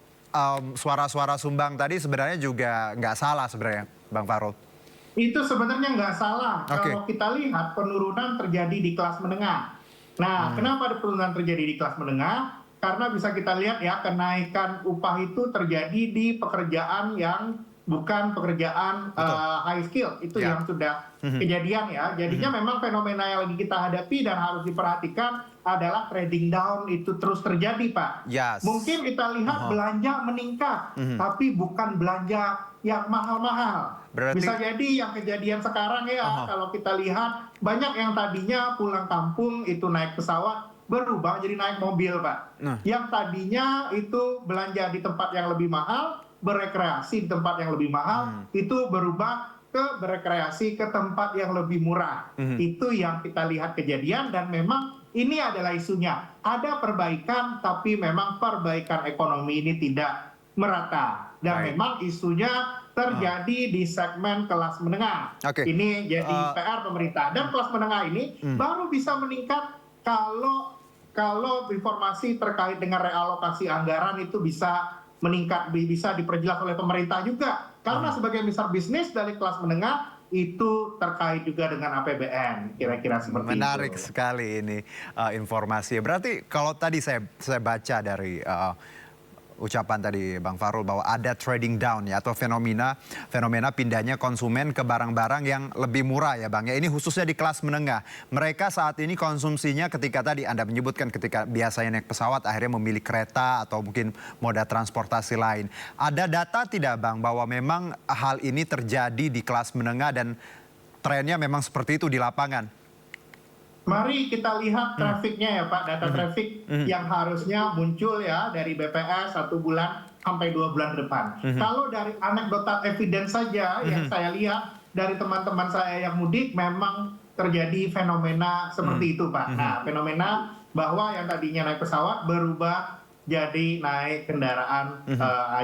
[SPEAKER 1] suara-suara sumbang tadi sebenarnya juga nggak salah sebenarnya, Bang Farul?
[SPEAKER 18] Itu sebenarnya nggak salah. Kalau kita lihat penurunan terjadi di kelas menengah. Nah, kenapa ada penurunan terjadi di kelas menengah? Karena bisa kita lihat ya, kenaikan upah itu terjadi di pekerjaan yang bukan pekerjaan high skill. Itu yang sudah kejadian ya. Jadinya memang fenomena yang lagi kita hadapi dan harus diperhatikan adalah trading down itu terus terjadi, Pak. Mungkin kita lihat belanja meningkat, tapi bukan belanja yang mahal-mahal. Bisa jadi yang kejadian sekarang ya, kalau kita lihat banyak yang tadinya pulang kampung itu naik pesawat, berubah jadi naik mobil, Pak. Yang tadinya itu belanja di tempat yang lebih mahal, berekreasi di tempat yang lebih mahal, itu berubah ke berekreasi ke tempat yang lebih murah. Itu yang kita lihat kejadian dan memang ini adalah isunya. Ada perbaikan, tapi memang perbaikan ekonomi ini tidak merata. Dan memang isunya terjadi di segmen kelas menengah. Ini jadi PR pemerintah. Dan kelas menengah ini baru bisa meningkat kalau informasi terkait dengan realokasi anggaran itu bisa meningkat, bisa diperjelas oleh pemerintah juga. Karena sebagai besar bisnis dari kelas menengah itu terkait juga dengan APBN, kira-kira seperti
[SPEAKER 1] Menarik
[SPEAKER 18] itu.
[SPEAKER 1] sekali ini informasi. Berarti kalau tadi saya baca dari ucapan tadi Bang Fahrul bahwa ada trading down ya, atau fenomena pindahnya konsumen ke barang-barang yang lebih murah ya Bang. Ya, ini khususnya di kelas menengah. Mereka saat ini konsumsinya ketika tadi Anda menyebutkan ketika biasanya naik pesawat akhirnya memilih kereta atau mungkin moda transportasi lain. Ada data tidak Bang bahwa memang hal ini terjadi di kelas menengah dan trennya memang seperti itu di lapangan?
[SPEAKER 18] Mari kita lihat trafiknya ya Pak, data trafik yang harusnya muncul ya dari BPS 1 bulan sampai 2 bulan depan. Kalau dari anekdotal evidence saja yang saya lihat dari teman-teman saya yang mudik memang terjadi fenomena seperti itu Pak. Nah, fenomena bahwa yang tadinya naik pesawat berubah jadi naik kendaraan,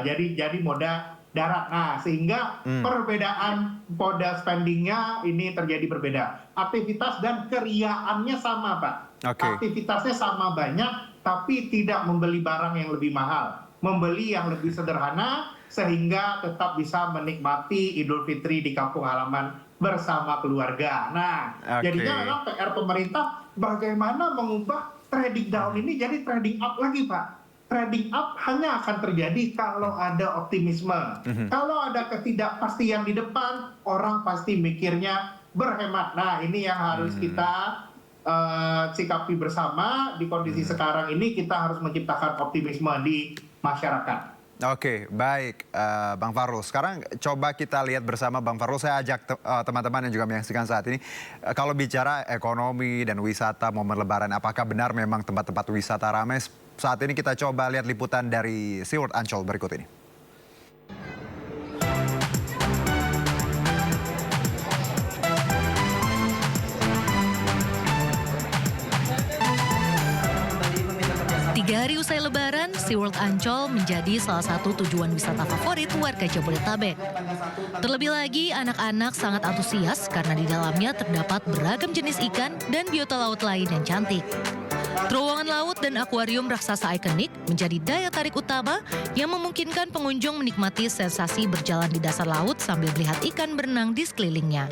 [SPEAKER 18] jadi moda darat. Nah, sehingga perbedaan moda spendingnya ini terjadi berbeda. Aktivitas dan keriaannya sama, Pak. Aktivitasnya sama banyak, tapi tidak membeli barang yang lebih mahal. Membeli yang lebih sederhana, sehingga tetap bisa menikmati Idul Fitri di kampung halaman bersama keluarga. Nah, jadinya memang PR pemerintah bagaimana mengubah trading down ini jadi trading up lagi, Pak. Trading up hanya akan terjadi kalau ada optimisme. Kalau ada ketidakpastian di depan, orang pasti mikirnya berhemat. Nah, ini yang harus kita sikapi bersama. Di kondisi sekarang ini kita harus menciptakan optimisme di masyarakat.
[SPEAKER 1] Oke, baik Bang Fahrul. Sekarang coba kita lihat bersama Bang Fahrul. Saya ajak teman-teman yang juga menyaksikan saat ini. Kalau bicara ekonomi dan wisata momen Lebaran, apakah benar memang tempat-tempat wisata ramai? Saat ini kita coba lihat liputan dari SeaWorld Ancol berikut ini.
[SPEAKER 11] Tiga hari usai Lebaran, SeaWorld Ancol menjadi salah satu tujuan wisata favorit warga Jabodetabek. Terlebih lagi, anak-anak sangat antusias karena di dalamnya terdapat beragam jenis ikan dan biota laut lain yang cantik. Terowongan laut dan akuarium raksasa ikonik menjadi daya tarik utama yang memungkinkan pengunjung menikmati sensasi berjalan di dasar laut sambil melihat ikan berenang di sekelilingnya.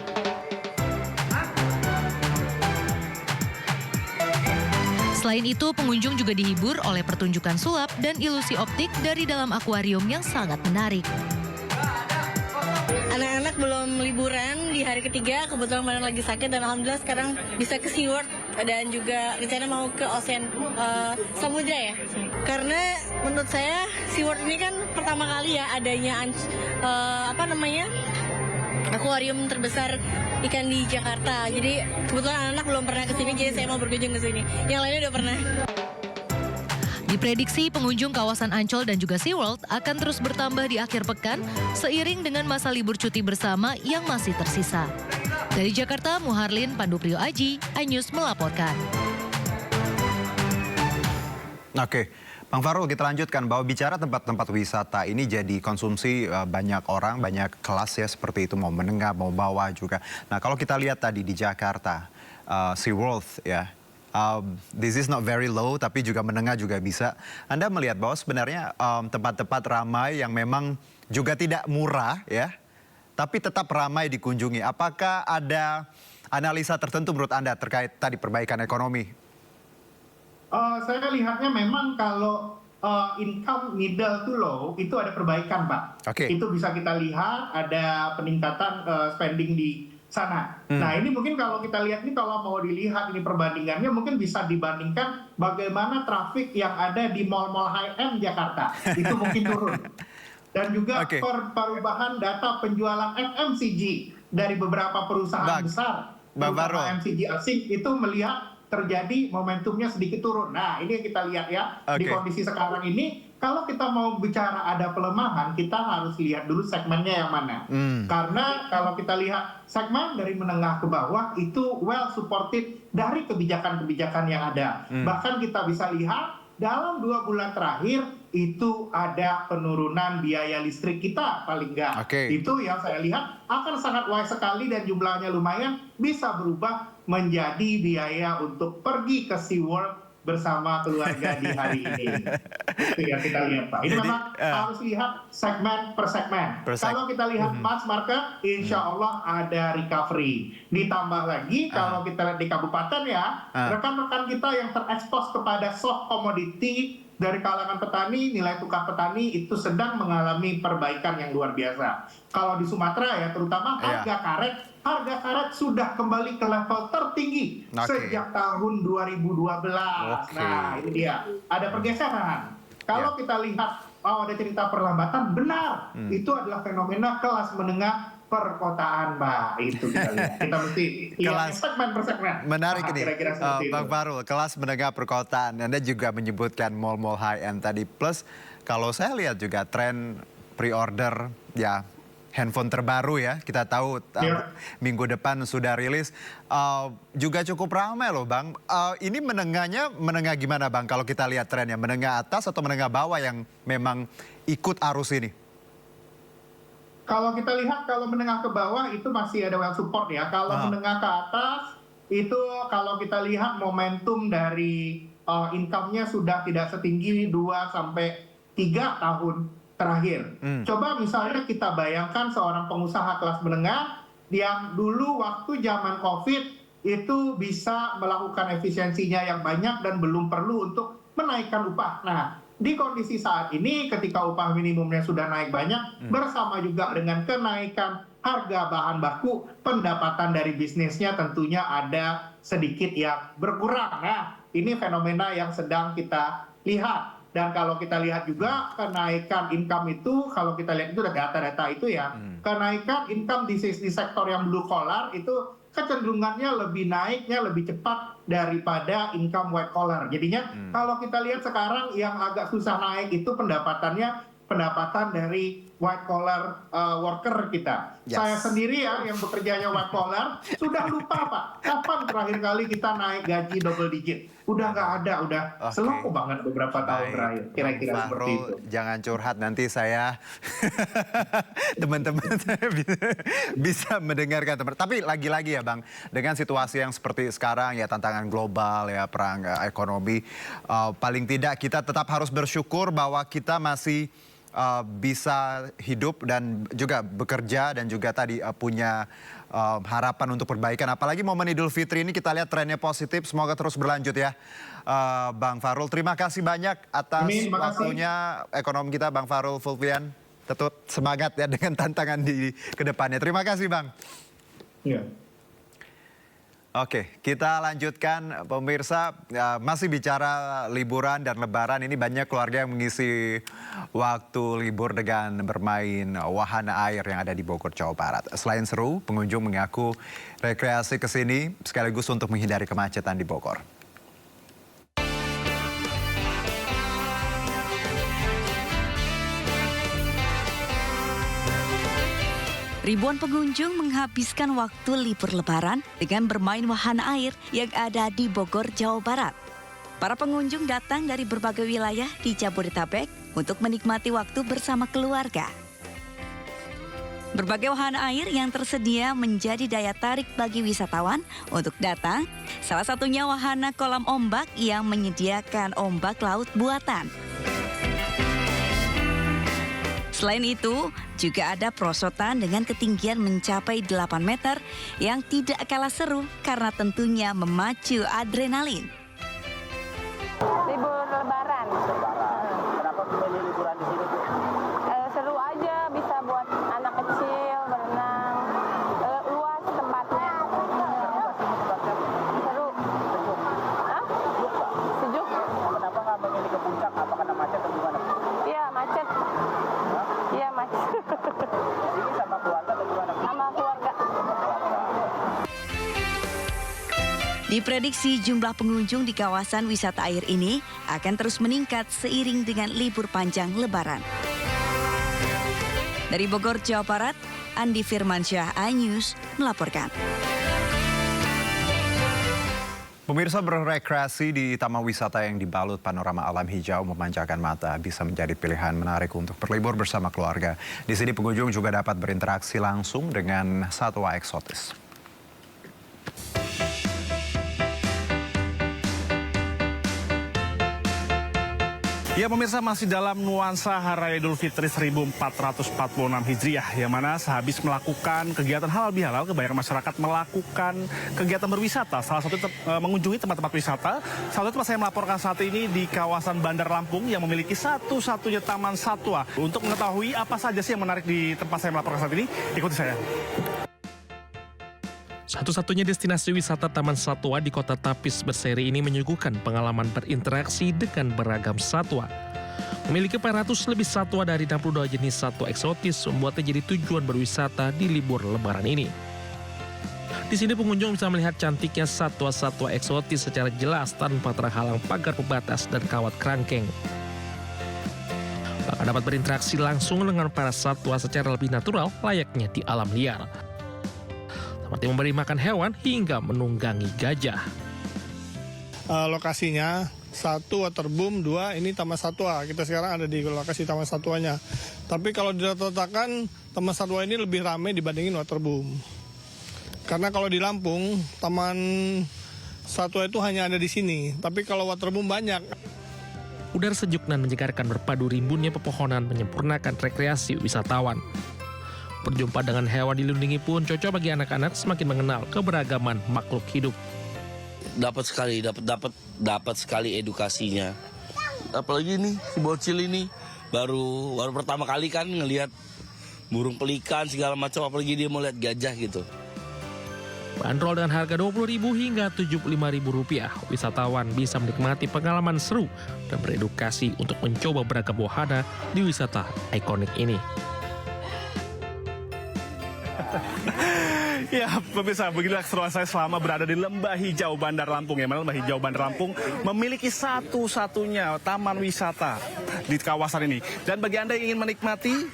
[SPEAKER 11] Selain itu, pengunjung juga dihibur oleh pertunjukan sulap dan ilusi optik dari dalam akuarium yang sangat menarik.
[SPEAKER 19] Anak-anak belum liburan di hari ketiga, kebetulan kemarin lagi sakit dan alhamdulillah sekarang bisa ke SeaWorld dan juga rencana mau ke Ocean Samudra ya. Karena menurut saya SeaWorld ini kan pertama kali ya adanya akuarium terbesar ikan di Jakarta. Jadi kebetulan anak belum pernah kesini, jadi saya mau berkunjung ke sini. Yang lainnya udah pernah.
[SPEAKER 11] Diprediksi pengunjung kawasan Ancol dan juga SeaWorld akan terus bertambah di akhir pekan seiring dengan masa libur cuti bersama yang masih tersisa. Dari Jakarta, Muharlin Pandu Priyo Aji, iNews melaporkan.
[SPEAKER 1] Oke, Bang Fahrul, kita lanjutkan bahwa bicara tempat-tempat wisata ini jadi konsumsi banyak orang, banyak kelas ya seperti itu, mau menengah, mau bawah juga. Nah, kalau kita lihat tadi di Jakarta, SeaWorld ya, this is not very low, tapi juga menengah juga bisa. Anda melihat bahwa sebenarnya tempat-tempat ramai yang memang juga tidak murah ya, tapi tetap ramai dikunjungi. Apakah ada analisa tertentu menurut Anda terkait tadi perbaikan ekonomi?
[SPEAKER 18] Saya lihatnya memang kalau income middle to low itu ada perbaikan, Pak. Itu bisa kita lihat ada peningkatan spending di sana. Nah, ini mungkin kalau kita lihat ini, kalau mau dilihat ini perbandingannya mungkin bisa dibandingkan bagaimana trafik yang ada di mall-mall high-end Jakarta. Itu mungkin turun. Dan juga perubahan data penjualan FMCG dari beberapa perusahaan besar, terutama FMCG asing, itu melihat terjadi momentumnya sedikit turun. Nah, ini yang kita lihat ya, di kondisi sekarang ini, kalau kita mau bicara ada pelemahan, kita harus lihat dulu segmennya yang mana. Karena kalau kita lihat segmen dari menengah ke bawah, itu well supported dari kebijakan-kebijakan yang ada. Bahkan kita bisa lihat dalam 2 bulan terakhir, itu ada penurunan biaya listrik kita paling nggak. Itu yang saya lihat akan sangat wise sekali dan jumlahnya lumayan, bisa berubah menjadi biaya untuk pergi ke SeaWorld bersama keluarga di hari ini. Itu yang kita lihat, Pak. Ini memang harus lihat segmen per segmen. Kalau kita lihat mass market, insya Allah ada recovery. Ditambah lagi kalau kita lihat di kabupaten ya, rekan-rekan kita yang terekspos kepada soft commodity dari kalangan petani, nilai tukar petani itu sedang mengalami perbaikan yang luar biasa. Kalau di Sumatera ya, terutama harga karet sudah kembali ke level tertinggi sejak tahun 2012. Nah, ini dia. Ada pergeseran. Kalau kita lihat, ada cerita perlambatan, benar. Itu adalah fenomena kelas menengah perkotaan, Mbak. Itu kita lihat. Kita mesti lihat segmen per segmen.
[SPEAKER 1] Menarik ini,
[SPEAKER 18] kira-kira seperti
[SPEAKER 1] Bang
[SPEAKER 18] itu.
[SPEAKER 1] Fahrul, kelas menengah perkotaan. Anda juga menyebutkan mall-mall high-end tadi. Plus, kalau saya lihat juga tren pre-order, ya handphone terbaru ya. Kita tahu minggu depan sudah rilis. Juga cukup ramai loh, Bang. Ini menengah gimana, Bang? Kalau kita lihat trennya, menengah atas atau menengah bawah yang memang ikut arus ini?
[SPEAKER 18] Kalau kita lihat, kalau menengah ke bawah itu masih ada well support ya. Kalau menengah ke atas, itu kalau kita lihat momentum dari income-nya sudah tidak setinggi 2-3 tahun terakhir. Coba misalnya kita bayangkan seorang pengusaha kelas menengah yang dulu waktu zaman COVID itu bisa melakukan efisiensinya yang banyak dan belum perlu untuk menaikkan upah. Nah, di kondisi saat ini ketika upah minimumnya sudah naik banyak, bersama juga dengan kenaikan harga bahan baku, pendapatan dari bisnisnya tentunya ada sedikit yang berkurang. Nah, ini fenomena yang sedang kita lihat. Dan kalau kita lihat juga kenaikan income itu, kalau kita lihat itu data-data itu ya, kenaikan income di sektor yang blue collar itu kecenderungannya lebih naiknya lebih cepat daripada income white collar. Jadinya kalau kita lihat sekarang yang agak susah naik itu pendapatan dari white collar worker kita. Saya sendiri ya yang bekerjanya white collar sudah lupa, Pak. Kapan terakhir kali kita naik gaji double digit? Udah nggak ada, udah slow banget beberapa tahun terakhir. Kira-kira seperti itu.
[SPEAKER 1] Jangan curhat, nanti saya teman-teman saya bisa mendengarkan. Tapi lagi-lagi ya, Bang, dengan situasi yang seperti sekarang ya, tantangan global ya, perang ekonomi, paling tidak kita tetap harus bersyukur bahwa kita masih bisa hidup dan juga bekerja dan juga tadi punya harapan untuk perbaikan. Apalagi momen Idul Fitri ini kita lihat trennya positif. Semoga terus berlanjut ya, Bang Fahrul. Terima kasih banyak atas waktunya ekonom kita, Bang Fahrul Fulvian. Tetap semangat ya dengan tantangan di kedepannya. Terima kasih, Bang.
[SPEAKER 18] Iya.
[SPEAKER 1] Oke, kita lanjutkan pemirsa, masih bicara liburan dan lebaran. Ini banyak keluarga yang mengisi waktu libur dengan bermain wahana air yang ada di Bogor, Jawa Barat. Selain seru, pengunjung mengaku rekreasi ke sini sekaligus untuk menghindari kemacetan di Bogor.
[SPEAKER 20] Ribuan pengunjung menghabiskan waktu libur lebaran dengan bermain wahana air yang ada di Bogor, Jawa Barat. Para pengunjung datang dari berbagai wilayah di Jabodetabek untuk menikmati waktu bersama keluarga. Berbagai wahana air yang tersedia menjadi daya tarik bagi wisatawan untuk datang. Salah satunya wahana kolam ombak yang menyediakan ombak laut buatan. Selain itu, juga ada perosotan dengan ketinggian mencapai 8 meter yang tidak kalah seru karena tentunya memacu adrenalin.
[SPEAKER 21] Libur lebaran.
[SPEAKER 15] Kenapa pilih liburan di sini, Bu?
[SPEAKER 21] Seru aja, bisa buat anak kecil berenang. Luas tempatnya. Seru. Hah? Sejuk.
[SPEAKER 15] Kenapa nggak memilih ke puncak? Apa karena macet atau gimana?
[SPEAKER 21] Iya, macet. Iya, macet.
[SPEAKER 15] Ini sama keluarga atau gimana?
[SPEAKER 21] Sama keluarga.
[SPEAKER 20] Diprediksi jumlah pengunjung di kawasan wisata air ini akan terus meningkat seiring dengan libur panjang lebaran. Dari Bogor, Jawa Barat, Andi Firmansyah, iNews melaporkan.
[SPEAKER 1] Pemirsa, berrekreasi di taman wisata yang dibalut panorama alam hijau memanjakan mata bisa menjadi pilihan menarik untuk berlibur bersama keluarga. Di sini pengunjung juga dapat berinteraksi langsung dengan satwa eksotis.
[SPEAKER 10] Ya pemirsa, masih dalam nuansa Hari Raya Idul Fitri 1446 Hijriah, yang mana sehabis melakukan kegiatan halal bihalal, kebanyakan masyarakat melakukan kegiatan berwisata. Salah satu mengunjungi tempat-tempat wisata. Salah satu tempat saya melaporkan saat ini di kawasan Bandar Lampung yang memiliki satu-satunya taman satwa. Untuk mengetahui apa saja sih yang menarik di tempat saya melaporkan saat ini, ikuti saya.
[SPEAKER 2] Satu-satunya destinasi wisata Taman Satwa di Kota Tapis berseri ini menyuguhkan pengalaman berinteraksi dengan beragam satwa. Memiliki 400 lebih satwa dari 62 jenis satwa eksotis membuatnya jadi tujuan berwisata di libur Lebaran ini. Di sini pengunjung bisa melihat cantiknya satwa-satwa eksotis secara jelas tanpa terhalang pagar pembatas dan kawat kerangkeng. Bahkan dapat berinteraksi langsung dengan para satwa secara lebih natural layaknya di alam liar. Seperti memberi makan hewan hingga menunggangi gajah.
[SPEAKER 22] Lokasinya 1 waterboom, 2 ini taman satwa. Kita sekarang ada di lokasi taman satwanya. Tapi kalau diletakkan taman satwa ini lebih ramai dibandingin waterboom. Karena kalau di Lampung taman satwa itu hanya ada di sini. Tapi kalau waterboom banyak.
[SPEAKER 2] Udara sejuk dan menyegarkan berpadu rimbunnya pepohonan menyempurnakan rekreasi wisatawan. Berjumpa dengan hewan dilindungi pun cocok bagi anak-anak semakin mengenal keberagaman makhluk hidup.
[SPEAKER 23] Dapat sekali edukasinya. Apalagi nih si bocil ini baru pertama kali kan ngelihat burung pelikan segala macam, apalagi dia mau lihat gajah gitu.
[SPEAKER 2] Bandrol dengan harga Rp20.000 hingga Rp75.000, wisatawan bisa menikmati pengalaman seru dan beredukasi untuk mencoba beragam wahana di wisata ikonik ini.
[SPEAKER 10] Ya pemirsa, beginilah keseruan saya selama berada di Lembah Hijau Bandar Lampung. Yang mana Lembah Hijau Bandar Lampung memiliki satu-satunya taman wisata di kawasan ini. Dan bagi Anda yang ingin menikmati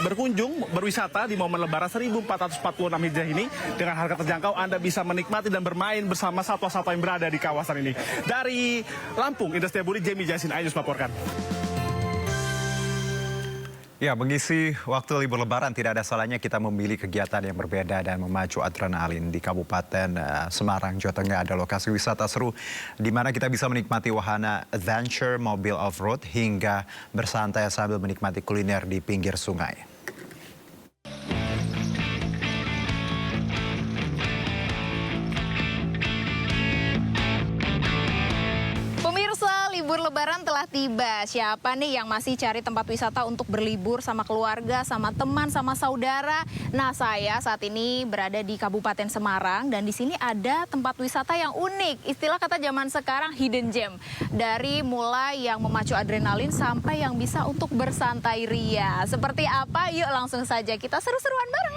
[SPEAKER 10] berkunjung, berwisata di momen Lebaran 1446 Hijriah ini dengan harga terjangkau, Anda bisa menikmati dan bermain bersama satwa-satwa yang berada di kawasan ini. Dari Lampung, Indra Setiabudi, Jamie Jasin, Ainus melaporkan.
[SPEAKER 1] Ya, mengisi waktu libur Lebaran tidak ada salahnya kita memilih kegiatan yang berbeda dan memacu adrenalin. Di Kabupaten Semarang, Jawa Tengah ada lokasi wisata seru di mana kita bisa menikmati wahana adventure, mobil off-road hingga bersantai sambil menikmati kuliner di pinggir sungai.
[SPEAKER 8] Libur Lebaran telah tiba. Siapa nih yang masih cari tempat wisata untuk berlibur sama keluarga, sama teman, sama saudara? Nah, saya saat ini berada di Kabupaten Semarang dan di sini ada tempat wisata yang unik. Istilah kata zaman sekarang hidden gem. Dari mulai yang memacu adrenalin sampai yang bisa untuk bersantai ria. Seperti apa? Yuk langsung saja kita seru-seruan bareng.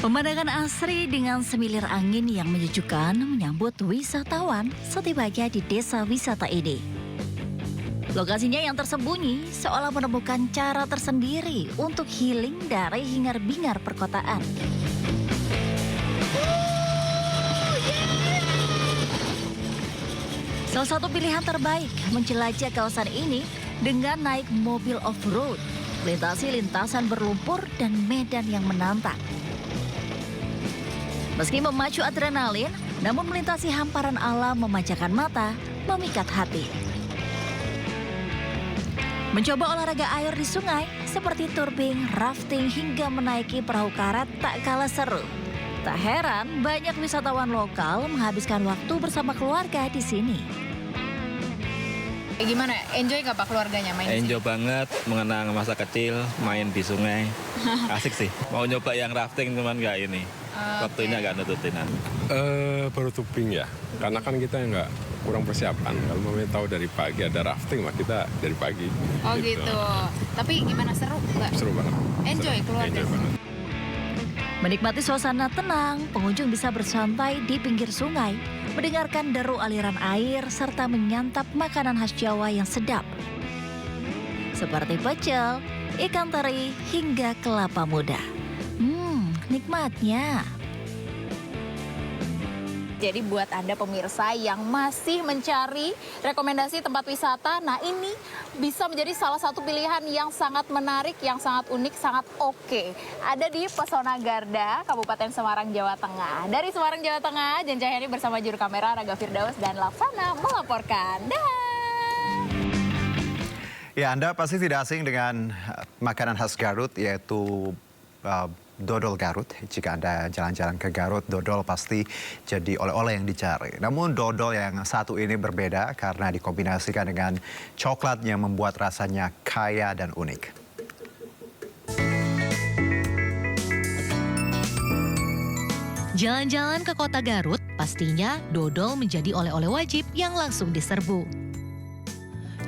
[SPEAKER 20] Pemandangan asri dengan semilir angin yang menyejukkan menyambut wisatawan setibanya di desa wisata ini. Lokasinya yang tersembunyi seolah menemukan cara tersendiri untuk healing dari hingar-bingar perkotaan. Salah satu pilihan terbaik menjelajah kawasan ini dengan naik mobil off-road, melintasi lintasan berlumpur dan medan yang menantang. Meski memacu adrenalin, namun melintasi hamparan alam memanjakan mata, memikat hati. Mencoba olahraga air di sungai seperti turbing, rafting hingga menaiki perahu karet tak kalah seru. Tak heran banyak wisatawan lokal menghabiskan waktu bersama keluarga di sini.
[SPEAKER 8] Gimana? Enjoy nggak Pak keluarganya main di sini?
[SPEAKER 24] Enjoy banget, mengenang masa kecil, main di sungai. Asik sih. Mau nyoba yang rafting cuman nggak ini. Waktu ini agak nututinan.
[SPEAKER 25] Baru tubing ya, karena kan kita nggak kurang persiapan. Kalau mau tahu dari pagi ada rafting, mah kita dari pagi.
[SPEAKER 8] Oh gitu. Tapi gimana, seru nggak?
[SPEAKER 25] Seru banget.
[SPEAKER 8] Enjoy keluarga.
[SPEAKER 25] Enjoy banget.
[SPEAKER 20] Menikmati suasana tenang, pengunjung bisa bersantai di pinggir sungai, mendengarkan deru aliran air, serta menyantap makanan khas Jawa yang sedap. Seperti pecel, ikan teri, hingga kelapa muda. Nikmatnya.
[SPEAKER 8] Jadi buat Anda pemirsa yang masih mencari rekomendasi tempat wisata, nah ini bisa menjadi salah satu pilihan yang sangat menarik, yang sangat unik, sangat oke. Ada di Pesona Garda, Kabupaten Semarang, Jawa Tengah. Dari Semarang, Jawa Tengah, Jen Cahyani bersama juru kamera Raga Firdaus dan Laksana melaporkan.
[SPEAKER 1] Ya, Anda pasti tidak asing dengan makanan khas Garut, yaitu dodol Garut. Jika Anda jalan-jalan ke Garut, dodol pasti jadi oleh-oleh yang dicari. Namun dodol yang satu ini berbeda karena dikombinasikan dengan coklat yang membuat rasanya kaya dan unik.
[SPEAKER 3] Jalan-jalan ke kota Garut, pastinya dodol menjadi oleh-oleh wajib yang langsung diserbu.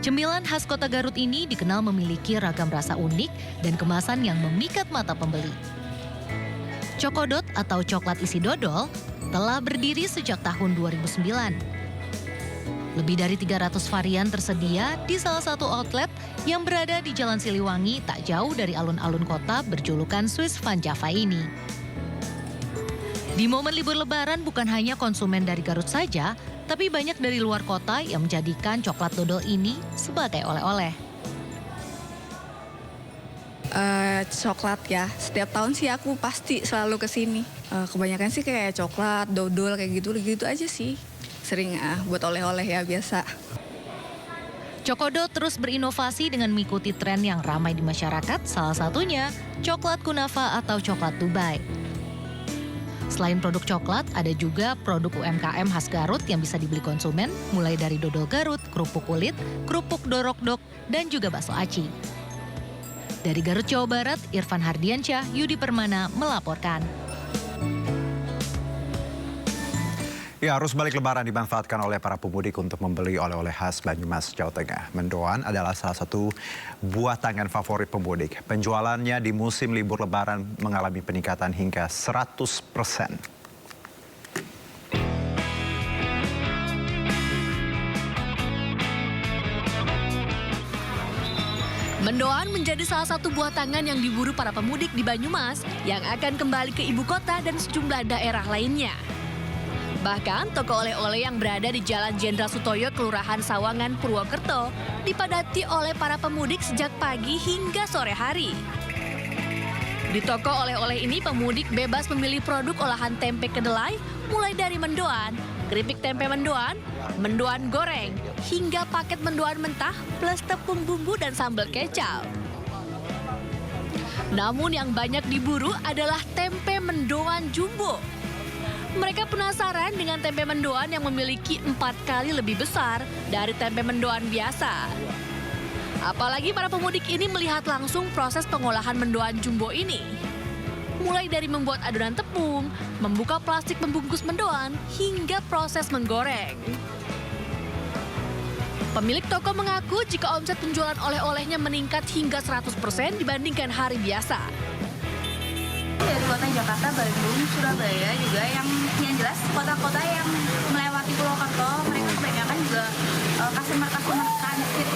[SPEAKER 3] Cemilan khas kota Garut ini dikenal memiliki ragam rasa unik dan kemasan yang memikat mata pembeli. Cokodot atau coklat isi dodol telah berdiri sejak tahun 2009. Lebih dari 300 varian tersedia di salah satu outlet yang berada di Jalan Siliwangi tak jauh dari alun-alun kota berjulukan Swiss Van Java ini. Di momen libur lebaran bukan hanya konsumen dari Garut saja, tapi banyak dari luar kota yang menjadikan coklat dodol ini sebagai oleh-oleh.
[SPEAKER 16] Coklat ya, setiap tahun sih aku pasti selalu kesini. Kebanyakan sih kayak coklat, dodol kayak gitu aja sih. Sering buat oleh-oleh ya biasa.
[SPEAKER 3] Cokodot terus berinovasi dengan mengikuti tren yang ramai di masyarakat, salah satunya coklat kunafa atau coklat Dubai. Selain produk coklat, ada juga produk UMKM khas Garut yang bisa dibeli konsumen, mulai dari dodol Garut, kerupuk kulit, kerupuk dorok-dok, dan juga bakso aci. Dari Garut, Jawa Barat, Irfan Hardiansyah, Yudi Permana melaporkan.
[SPEAKER 1] Ya, arus balik lebaran dimanfaatkan oleh para pemudik untuk membeli oleh-oleh khas Banyumas, Jawa Tengah. Mendoan adalah salah satu buah tangan favorit pemudik. Penjualannya di musim libur lebaran mengalami peningkatan hingga 100%.
[SPEAKER 11] Mendoan menjadi salah satu buah tangan yang diburu para pemudik di Banyumas yang akan kembali ke ibu kota dan sejumlah daerah lainnya. Bahkan toko oleh-oleh yang berada di Jalan Jenderal Sutoyo, Kelurahan Sawangan, Purwokerto, dipadati oleh para pemudik sejak pagi hingga sore hari. Di toko oleh-oleh ini pemudik bebas memilih produk olahan tempe kedelai, mulai dari mendoan, keripik tempe mendoan, mendoan goreng, hingga paket mendoan mentah plus tepung bumbu dan sambal kecap. Namun yang banyak diburu adalah tempe mendoan jumbo. Mereka penasaran dengan tempe mendoan yang memiliki 4 kali lebih besar dari tempe mendoan biasa. Apalagi para pemudik ini melihat langsung proses pengolahan mendoan jumbo ini. Mulai dari membuat adonan tepung, membuka plastik pembungkus mendoan, hingga proses menggoreng. Pemilik toko mengaku jika omset penjualan oleh-olehnya meningkat hingga 100% dibandingkan hari biasa.
[SPEAKER 5] Dari kota Jakarta, Bandung, Surabaya juga yang jelas kota-kota yang melewati Purwokerto, mereka kebanyakan juga customer transit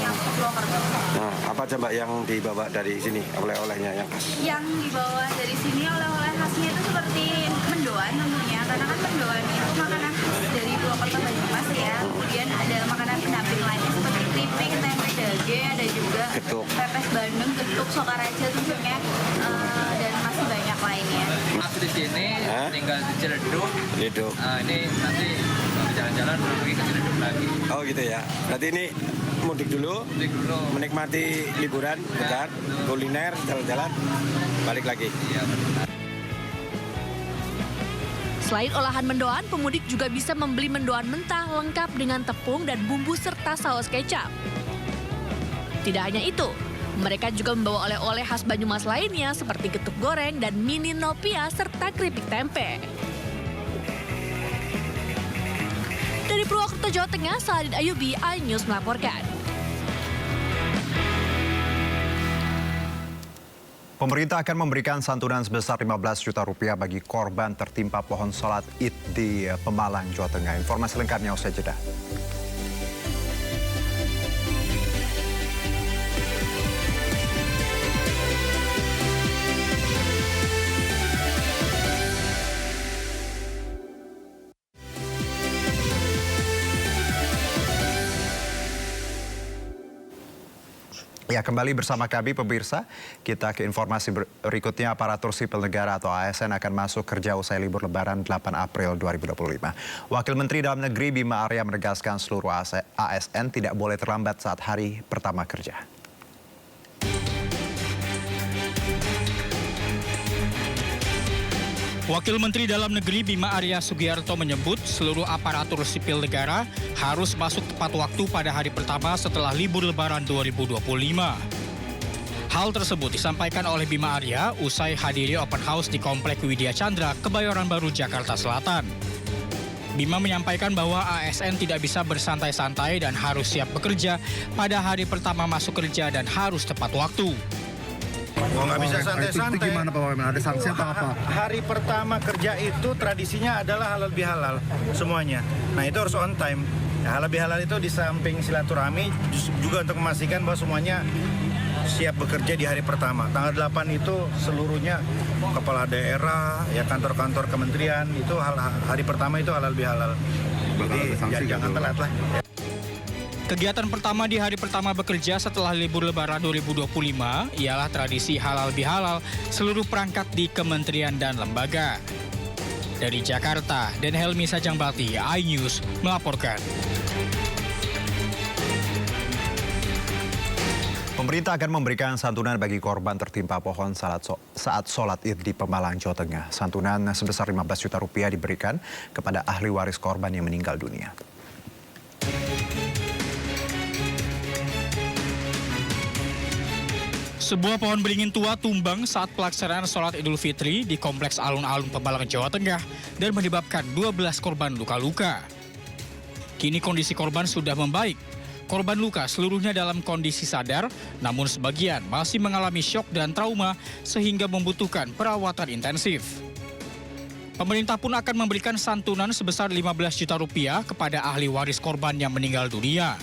[SPEAKER 5] yang ke Purwokerto.
[SPEAKER 6] Nah, apa aja Mbak yang dibawa dari sini oleh-olehnya yang khas? Yang
[SPEAKER 5] dibawa dari sini oleh-oleh khasnya itu seperti mendoan tentunya, karena kan mendoan itu makanan khas dari Purwokerto Banyumas ya. Kemudian ada makanan pendamping lainnya seperti keripik, tempe dage, ada juga pepes Bandeng, getuk, Sokaraja tentunya, dan masih banyak lainnya.
[SPEAKER 9] Aku di sini tinggal di Ciledug. Ini nanti jalan-jalan pergi ke Ciledug lagi.
[SPEAKER 6] Oh gitu ya. Berarti ini mudik dulu, menikmati liburan, bentar, kuliner, jalan-jalan, balik lagi.
[SPEAKER 9] Iya,
[SPEAKER 11] Selain olahan mendoan, pemudik juga bisa membeli mendoan mentah lengkap dengan tepung dan bumbu serta saus kecap. Tidak hanya itu, mereka juga membawa oleh-oleh khas Banyumas lainnya seperti getuk goreng dan mini nopia serta keripik tempe. Dari Purwokerto, Jawa Tengah, Saladin Ayubi, iNews melaporkan.
[SPEAKER 1] Pemerintah akan memberikan santunan sebesar 15 juta rupiah bagi korban tertimpa pohon salat Id di Pemalang, Jawa Tengah. Informasi lengkapnya usai jeda. Ya, kembali bersama kami pemirsa, kita ke informasi berikutnya. Aparatur sipil negara atau ASN akan masuk kerja usai libur lebaran 8 April 2025. Wakil Menteri Dalam Negeri Bima Arya menegaskan seluruh ASN tidak boleh terlambat saat hari pertama kerja.
[SPEAKER 7] Wakil Menteri Dalam Negeri Bima Arya Sugiarto menyebut seluruh aparatur sipil negara harus masuk tepat waktu pada hari pertama setelah libur Lebaran 2025. Hal tersebut disampaikan oleh Bima Arya usai hadiri open house di Komplek Widya Chandra, Kebayoran Baru, Jakarta Selatan. Bima menyampaikan bahwa ASN tidak bisa bersantai-santai dan harus siap bekerja pada hari pertama masuk kerja dan harus tepat waktu.
[SPEAKER 12] Oh, nggak bisa santai-santai.
[SPEAKER 13] Itu gimana Pak Wamen? Ada sanksi atau apa?
[SPEAKER 12] Hari pertama kerja itu tradisinya adalah halal bihalal semuanya. Nah itu harus on time. Ya, halal bihalal itu di samping silaturahmi juga untuk memastikan bahwa semuanya siap bekerja di hari pertama. Tanggal 8 itu seluruhnya kepala daerah, ya kantor-kantor kementerian itu hari pertama itu halal bihalal. Jadi jangan telat lah.
[SPEAKER 7] Kegiatan pertama di hari pertama bekerja setelah libur Lebaran 2025 ialah tradisi halal bihalal seluruh perangkat di kementerian dan lembaga. Dari Jakarta, Den Helmi Sajangbati, iNews melaporkan.
[SPEAKER 1] Pemerintah akan memberikan santunan bagi korban tertimpa pohon saat sholat Id di Pemalang, Jawa Tengah. Santunan sebesar 15 juta rupiah diberikan kepada ahli waris korban yang meninggal dunia.
[SPEAKER 7] Sebuah pohon beringin tua tumbang saat pelaksanaan sholat Idul Fitri di Kompleks Alun-Alun Pemalang, Jawa Tengah dan menyebabkan 12 korban luka-luka. Kini kondisi korban sudah membaik. Korban luka seluruhnya dalam kondisi sadar, namun sebagian masih mengalami syok dan trauma sehingga membutuhkan perawatan intensif. Pemerintah pun akan memberikan santunan sebesar 15 juta rupiah kepada ahli waris korban yang meninggal dunia.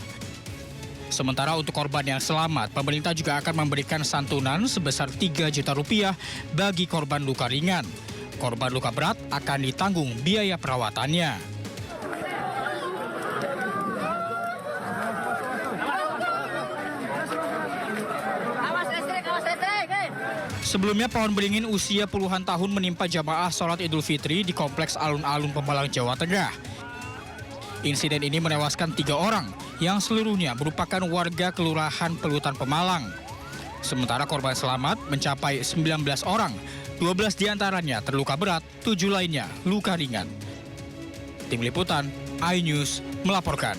[SPEAKER 7] Sementara untuk korban yang selamat, pemerintah juga akan memberikan santunan sebesar 3 juta rupiah bagi korban luka ringan. Korban luka berat akan ditanggung biaya perawatannya. Sebelumnya pohon beringin usia puluhan tahun menimpa jamaah sholat Idul Fitri di Kompleks Alun-Alun Pemalang, Jawa Tengah. Insiden ini menewaskan 3 orang yang seluruhnya merupakan warga Kelurahan Pelutan Pemalang. Sementara korban selamat mencapai 19 orang, 12 diantaranya terluka berat, 7 lainnya luka ringan. Tim Liputan, iNews melaporkan.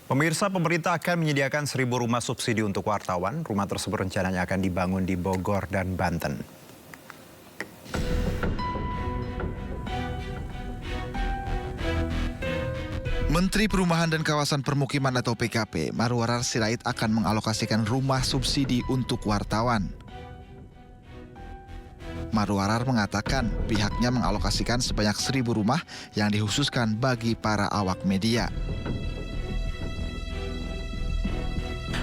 [SPEAKER 1] Pemirsa, pemerintah akan menyediakan 1.000 rumah subsidi untuk wartawan. Rumah tersebut rencananya akan dibangun di Bogor dan Banten.
[SPEAKER 14] Menteri Perumahan dan Kawasan Permukiman atau PKP, Marwarar Sirait akan mengalokasikan rumah subsidi untuk wartawan. Marwarar mengatakan pihaknya mengalokasikan sebanyak 1.000 rumah yang dikhususkan bagi para awak media.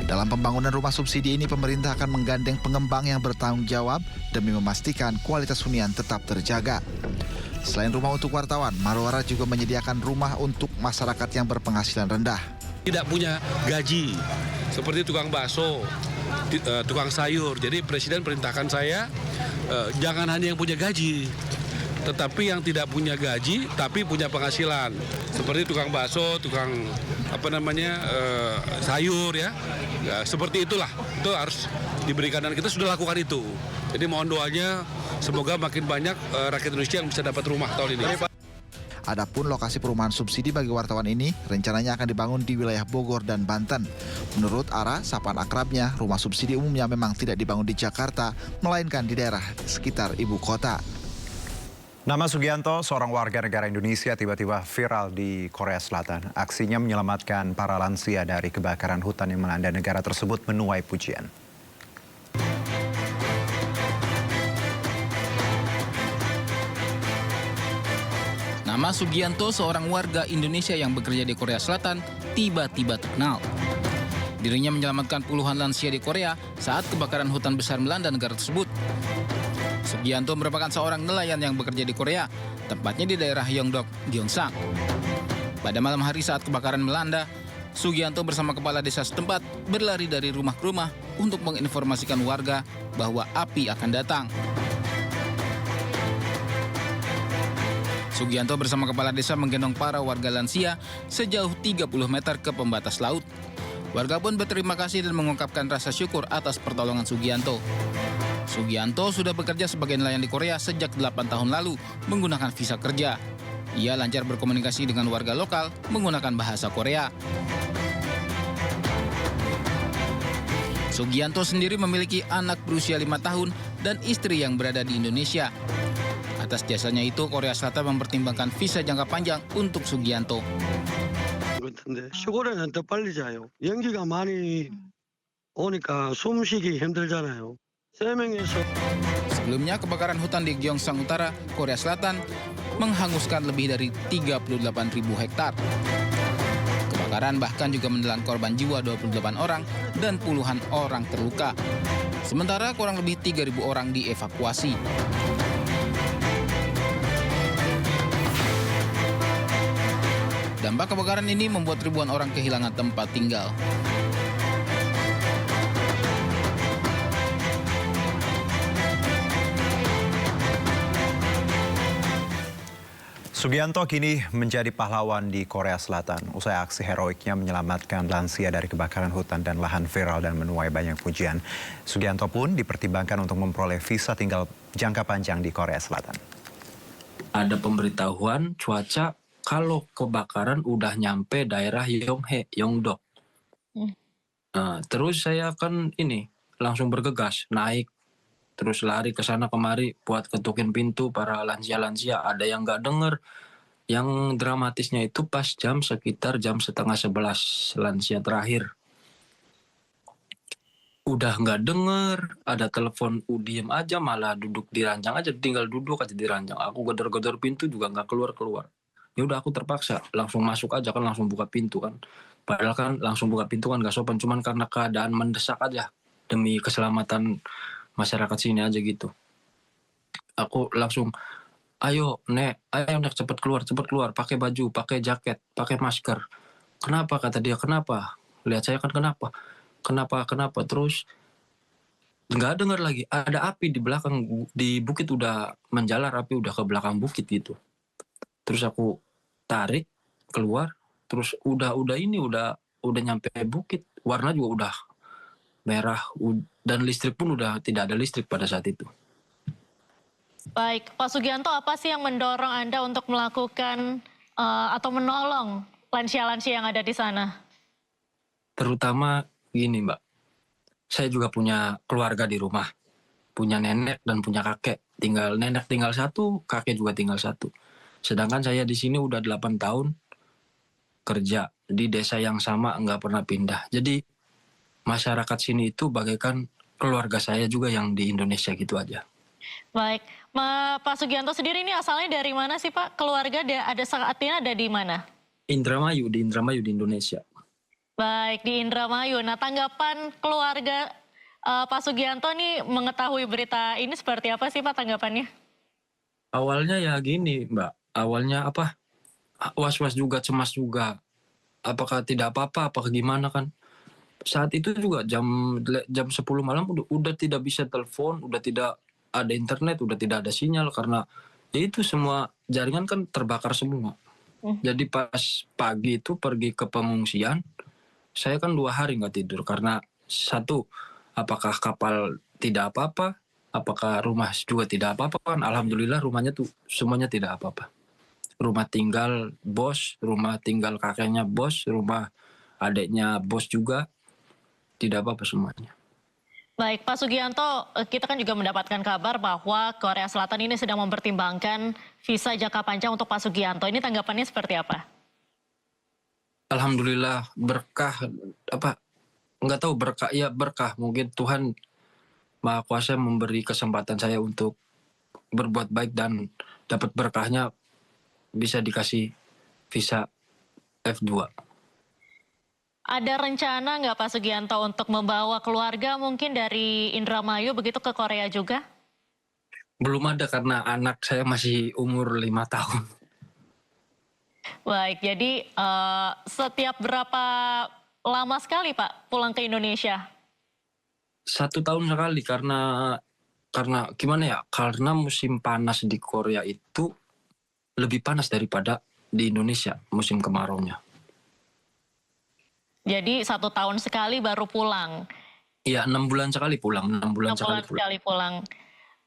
[SPEAKER 14] Dalam pembangunan rumah subsidi ini, pemerintah akan menggandeng pengembang yang bertanggung jawab demi memastikan kualitas hunian tetap terjaga. Selain rumah untuk wartawan, Marwarar juga menyediakan rumah untuk masyarakat yang berpenghasilan rendah.
[SPEAKER 17] Tidak punya gaji, seperti tukang bakso, tukang sayur. Jadi Presiden perintahkan saya, jangan hanya yang punya gaji, tetapi yang tidak punya gaji tapi punya penghasilan. Seperti tukang bakso, tukang sayur ya. Seperti itulah, itu harus diberikan dan kita sudah lakukan itu. Jadi mohon doanya semoga makin banyak rakyat Indonesia yang bisa dapat rumah tahun ini.
[SPEAKER 14] Adapun lokasi perumahan subsidi bagi wartawan ini rencananya akan dibangun di wilayah Bogor dan Banten. Menurut Ara, sapaan akrabnya, rumah subsidi umumnya memang tidak dibangun di Jakarta, melainkan di daerah sekitar ibu kota.
[SPEAKER 1] Nama Sugianto, seorang warga negara Indonesia, tiba-tiba viral di Korea Selatan. Aksinya menyelamatkan para lansia dari kebakaran hutan yang melanda negara tersebut menuai pujian.
[SPEAKER 26] Nama Sugianto, seorang warga Indonesia yang bekerja di Korea Selatan, tiba-tiba terkenal. Dirinya menyelamatkan puluhan lansia di Korea saat kebakaran hutan besar melanda negara tersebut. Sugianto merupakan seorang nelayan yang bekerja di Korea, tepatnya di daerah Yeongdeok, Gyeongsang. Pada malam hari saat kebakaran melanda, Sugianto bersama kepala desa setempat berlari dari rumah ke rumah untuk menginformasikan warga bahwa api akan datang. Sugianto bersama kepala desa menggendong para warga lansia sejauh 30 meter ke pembatas laut. Warga pun berterima kasih dan mengungkapkan rasa syukur atas pertolongan Sugianto. Sugianto sudah bekerja sebagai nelayan di Korea sejak 8 tahun lalu menggunakan visa kerja. Ia lancar berkomunikasi dengan warga lokal menggunakan bahasa Korea. Sugianto sendiri memiliki anak berusia 5 tahun dan istri yang berada di Indonesia. Atas jasanya itu, Korea Selatan mempertimbangkan visa jangka panjang untuk Sugianto.
[SPEAKER 4] 시골에는 더 빨리 자요. 연기가 많이 오니까 숨쉬기 힘들잖아요. 3명에서
[SPEAKER 26] Sebelumnya, kebakaran hutan di Gyeongsang Utara, Korea Selatan, menghanguskan lebih dari 38.000 hektar. Kebakaran bahkan juga menelan korban jiwa 28 orang dan puluhan orang terluka. Sementara kurang lebih 3.000 orang dievakuasi. Dampak kebakaran ini membuat ribuan orang kehilangan tempat tinggal.
[SPEAKER 1] Sugianto kini menjadi pahlawan di Korea Selatan. Usai aksi heroiknya menyelamatkan lansia dari kebakaran hutan dan lahan viral dan menuai banyak pujian. Sugianto pun dipertimbangkan untuk memperoleh visa tinggal jangka panjang di Korea Selatan.
[SPEAKER 15] Ada pemberitahuan cuaca kalau kebakaran udah nyampe daerah Yonghae, Yongdok. Nah, terus saya kan langsung bergegas naik. Terus lari ke sana kemari buat ketukin pintu para lansia-lansia. Ada yang nggak denger. Yang dramatisnya itu pas sekitar jam 10:30 lansia terakhir. Udah nggak denger, ada telepon, diem aja malah duduk di ranjang aja, tinggal duduk aja di ranjang. Aku gedor-gedor pintu juga nggak keluar-keluar. Ya udah aku terpaksa langsung masuk aja kan, langsung buka pintu kan. Padahal kan langsung buka pintu kan nggak sopan, cuman karena keadaan mendesak aja demi keselamatan masyarakat sini aja gitu. Aku langsung, ayo nek cepet keluar, pakai baju, pakai jaket, pakai masker. Kenapa kata dia, kenapa? Lihat saya kan kenapa? Terus nggak dengar lagi, ada api di belakang, di bukit udah menjalar, api udah ke belakang bukit gitu. Terus aku tarik keluar, terus udah nyampe bukit, warna juga udah merah, dan listrik pun udah tidak ada listrik pada saat itu.
[SPEAKER 18] Baik, Pak Sugianto, apa sih yang mendorong Anda untuk melakukan atau menolong lansia-lansia yang ada di sana?
[SPEAKER 15] Terutama gini Mbak, saya juga punya keluarga di rumah, punya nenek dan punya kakek. Nenek tinggal satu, kakek juga tinggal satu. Sedangkan saya di sini udah 8 tahun kerja di desa yang sama, nggak pernah pindah. Jadi masyarakat sini itu bagaikan keluarga saya juga yang di Indonesia gitu aja.
[SPEAKER 18] Baik, Pak Sugianto sendiri ini asalnya dari mana sih Pak? Keluarga ada saat ini ada di mana?
[SPEAKER 15] Di Indramayu di Indonesia.
[SPEAKER 18] Baik, di Indramayu. Nah, tanggapan keluarga Pak Sugianto nih mengetahui berita ini seperti apa sih Pak tanggapannya?
[SPEAKER 15] Awalnya ya gini Mbak, awalnya was-was juga, cemas juga. Apakah tidak apa-apa, apakah gimana kan? Saat itu juga jam 10 malam udah tidak bisa telepon, udah tidak ada internet, udah tidak ada sinyal karena ya itu semua jaringan kan terbakar semua. Jadi pas pagi itu pergi ke pengungsian, saya kan 2 hari nggak tidur karena satu, apakah kapal tidak apa-apa, apakah rumah juga tidak apa-apa kan? Alhamdulillah rumahnya tuh semuanya tidak apa-apa. Rumah tinggal bos, rumah tinggal kakeknya bos, rumah adiknya bos juga. Tidak apa-apa semuanya.
[SPEAKER 18] Baik, Pak Sugianto, kita kan juga mendapatkan kabar bahwa Korea Selatan ini sedang mempertimbangkan visa jangka panjang untuk Pak Sugianto. Ini tanggapannya seperti apa?
[SPEAKER 15] Alhamdulillah berkah, nggak tahu berkah, ya berkah. Mungkin Tuhan Maha Kuasa memberi kesempatan saya untuk berbuat baik dan dapat berkahnya bisa dikasih visa F2.
[SPEAKER 18] Ada rencana nggak Pak Sugianto untuk membawa keluarga mungkin dari Indramayu begitu ke Korea juga?
[SPEAKER 15] Belum ada karena anak saya masih umur 5 tahun.
[SPEAKER 18] Baik, jadi setiap berapa lama sekali Pak pulang ke Indonesia?
[SPEAKER 15] 1 tahun sekali karena gimana ya? Karena musim panas di Korea itu lebih panas daripada di Indonesia musim kemaraunya.
[SPEAKER 18] Jadi 1 tahun sekali baru pulang.
[SPEAKER 15] Iya, 6 bulan sekali pulang, 6 bulan
[SPEAKER 18] 6
[SPEAKER 15] sekali
[SPEAKER 18] bulan
[SPEAKER 15] pulang.
[SPEAKER 18] sekali pulang.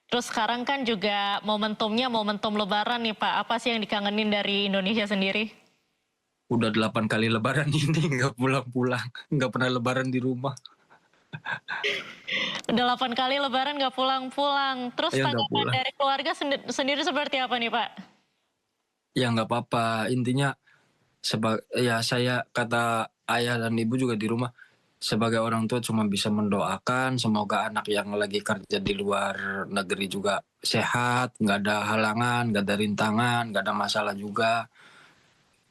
[SPEAKER 18] Terus sekarang kan juga momentumnya momentum Lebaran nih Pak. Apa sih yang dikangenin dari Indonesia sendiri?
[SPEAKER 15] Udah 8 kali Lebaran ini nggak pulang-pulang, nggak pernah Lebaran di rumah.
[SPEAKER 18] Udah 8 kali Lebaran nggak pulang-pulang. Terus
[SPEAKER 15] Iya, nggak
[SPEAKER 18] tanggapan
[SPEAKER 15] pulang.
[SPEAKER 18] dari keluarga sendiri seperti apa nih Pak?
[SPEAKER 15] Ya nggak apa-apa, intinya ya saya kata ayah dan ibu juga di rumah, sebagai orang tua cuma bisa mendoakan semoga anak yang lagi kerja di luar negeri juga sehat, nggak ada halangan, nggak ada rintangan, nggak ada masalah juga.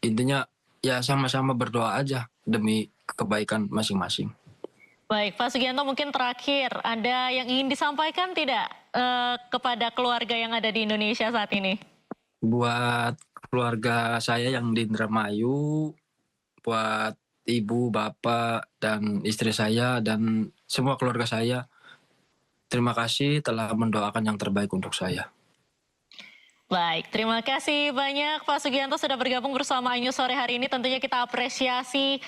[SPEAKER 15] Intinya ya sama-sama berdoa aja demi kebaikan masing-masing.
[SPEAKER 18] Baik, Pak Sugianto mungkin terakhir, ada yang ingin disampaikan tidak kepada keluarga yang ada di Indonesia saat ini?
[SPEAKER 15] Buat keluarga saya yang di Indramayu, buat ibu, bapak, dan istri saya, dan semua keluarga saya, terima kasih telah mendoakan yang terbaik untuk saya.
[SPEAKER 18] Baik, terima kasih banyak Pak Sugianto sudah bergabung bersama iNews sore hari ini. Tentunya kita apresiasi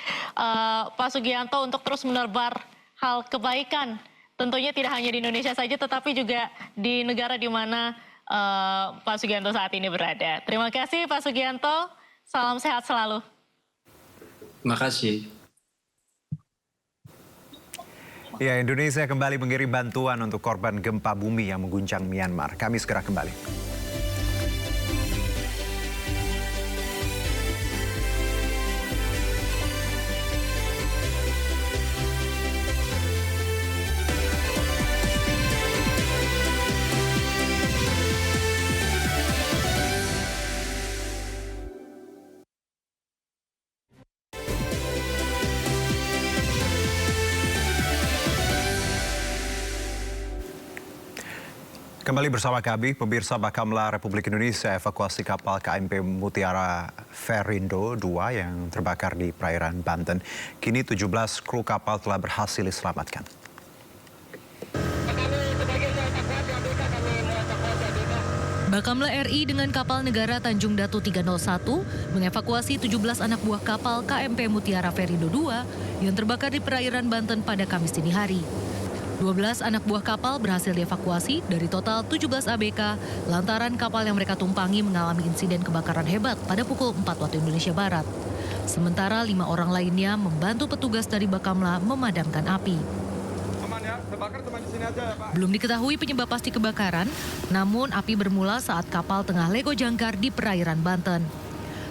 [SPEAKER 18] Pak Sugianto untuk terus menebar hal kebaikan. Tentunya tidak hanya di Indonesia saja, tetapi juga di negara di mana Pak Sugianto saat ini berada. Terima kasih Pak Sugianto, salam sehat selalu.
[SPEAKER 15] Terima kasih.
[SPEAKER 1] Ya, Indonesia kembali mengirim bantuan untuk korban gempa bumi yang mengguncang Myanmar. Kami segera kembali. Kembali bersama kami, pemirsa Bakamla Republik Indonesia evakuasi kapal KMP Mutiara Verindo 2 yang terbakar di perairan Banten. Kini 17 kru kapal telah berhasil diselamatkan.
[SPEAKER 3] Bakamla RI dengan kapal negara Tanjung Datu 301 mengevakuasi 17 anak buah kapal KMP Mutiara Verindo 2 yang terbakar di perairan Banten pada Kamis dini hari. 12 anak buah kapal berhasil dievakuasi dari total 17 ABK lantaran kapal yang mereka tumpangi mengalami insiden kebakaran hebat pada pukul 4 waktu Indonesia Barat. Sementara 5 orang lainnya membantu petugas dari Bakamla memadamkan api. Belum diketahui penyebab pasti kebakaran, namun api bermula saat kapal tengah lego jangkar di perairan Banten.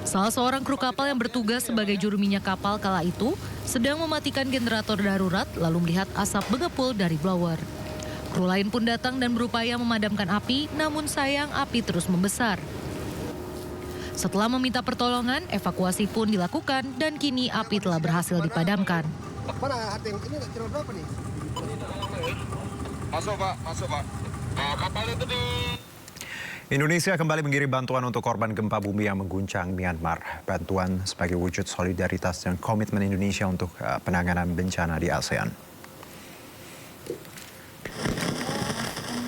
[SPEAKER 3] Salah seorang kru kapal yang bertugas sebagai juru minyak kapal kala itu sedang mematikan generator darurat lalu melihat asap mengepul dari blower. Kru lain pun datang dan berupaya memadamkan api, namun sayang api terus membesar. Setelah meminta pertolongan, evakuasi pun dilakukan dan kini api telah berhasil dipadamkan.
[SPEAKER 13] Mana HTM ini kilo berapa nih? Masuk Pak. Kapal itu di
[SPEAKER 1] Indonesia kembali mengirim bantuan untuk korban gempa bumi yang mengguncang Myanmar. Bantuan sebagai wujud solidaritas dan komitmen Indonesia untuk penanganan bencana di ASEAN.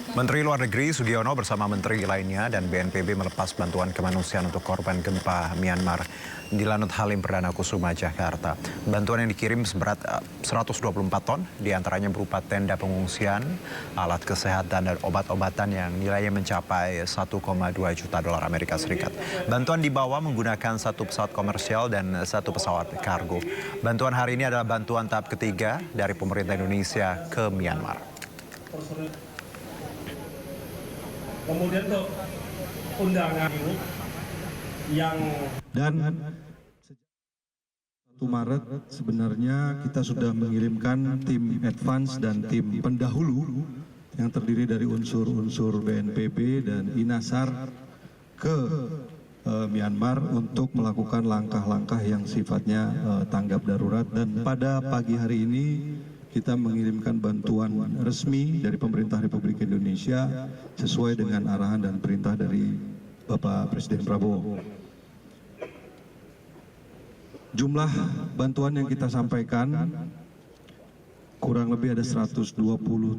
[SPEAKER 1] Menteri Luar Negeri Sugiono bersama menteri lainnya dan BNPB melepas bantuan kemanusiaan untuk korban gempa Myanmar di Lanut Halim Perdana Kusuma, Jakarta. Bantuan yang dikirim seberat 124 ton, diantaranya berupa tenda pengungsian, alat kesehatan dan obat-obatan yang nilainya mencapai 1,2 juta dolar Amerika Serikat. Bantuan dibawa menggunakan 1 pesawat komersial dan 1 pesawat kargo. Bantuan hari ini adalah bantuan tahap ketiga dari pemerintah Indonesia ke Myanmar.
[SPEAKER 2] Kemudian untuk undangan ini yang
[SPEAKER 10] dan sejak 1 Maret sebenarnya kita sudah mengirimkan tim advance dan tim pendahulu yang terdiri dari unsur-unsur BNPB dan INASAR ke Myanmar untuk melakukan langkah-langkah yang sifatnya tanggap darurat, dan pada pagi hari ini kita mengirimkan bantuan resmi dari pemerintah Republik Indonesia sesuai dengan arahan dan perintah dari Bapak Presiden Prabowo. Jumlah bantuan yang kita sampaikan kurang lebih ada 120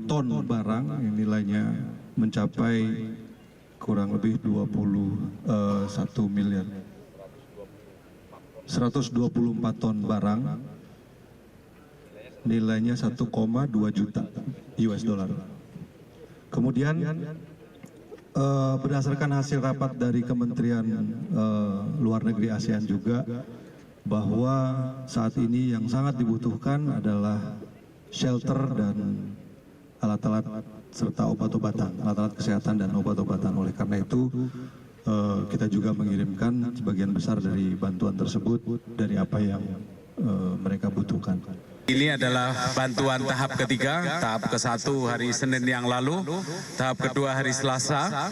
[SPEAKER 10] ton barang yang nilainya mencapai kurang lebih 21 miliar. 124 ton barang nilainya 1,2 juta US dollar. Kemudian berdasarkan hasil rapat dari Kementerian Luar Negeri ASEAN juga, bahwa saat ini yang sangat dibutuhkan adalah shelter dan alat-alat serta obat-obatan, alat-alat kesehatan dan obat-obatan. Oleh karena itu kita juga mengirimkan sebagian besar dari bantuan tersebut dari apa yang mereka butuhkan.
[SPEAKER 19] Ini adalah bantuan tahap ketiga, tahap ke-1 hari Senin yang lalu, tahap kedua hari Selasa,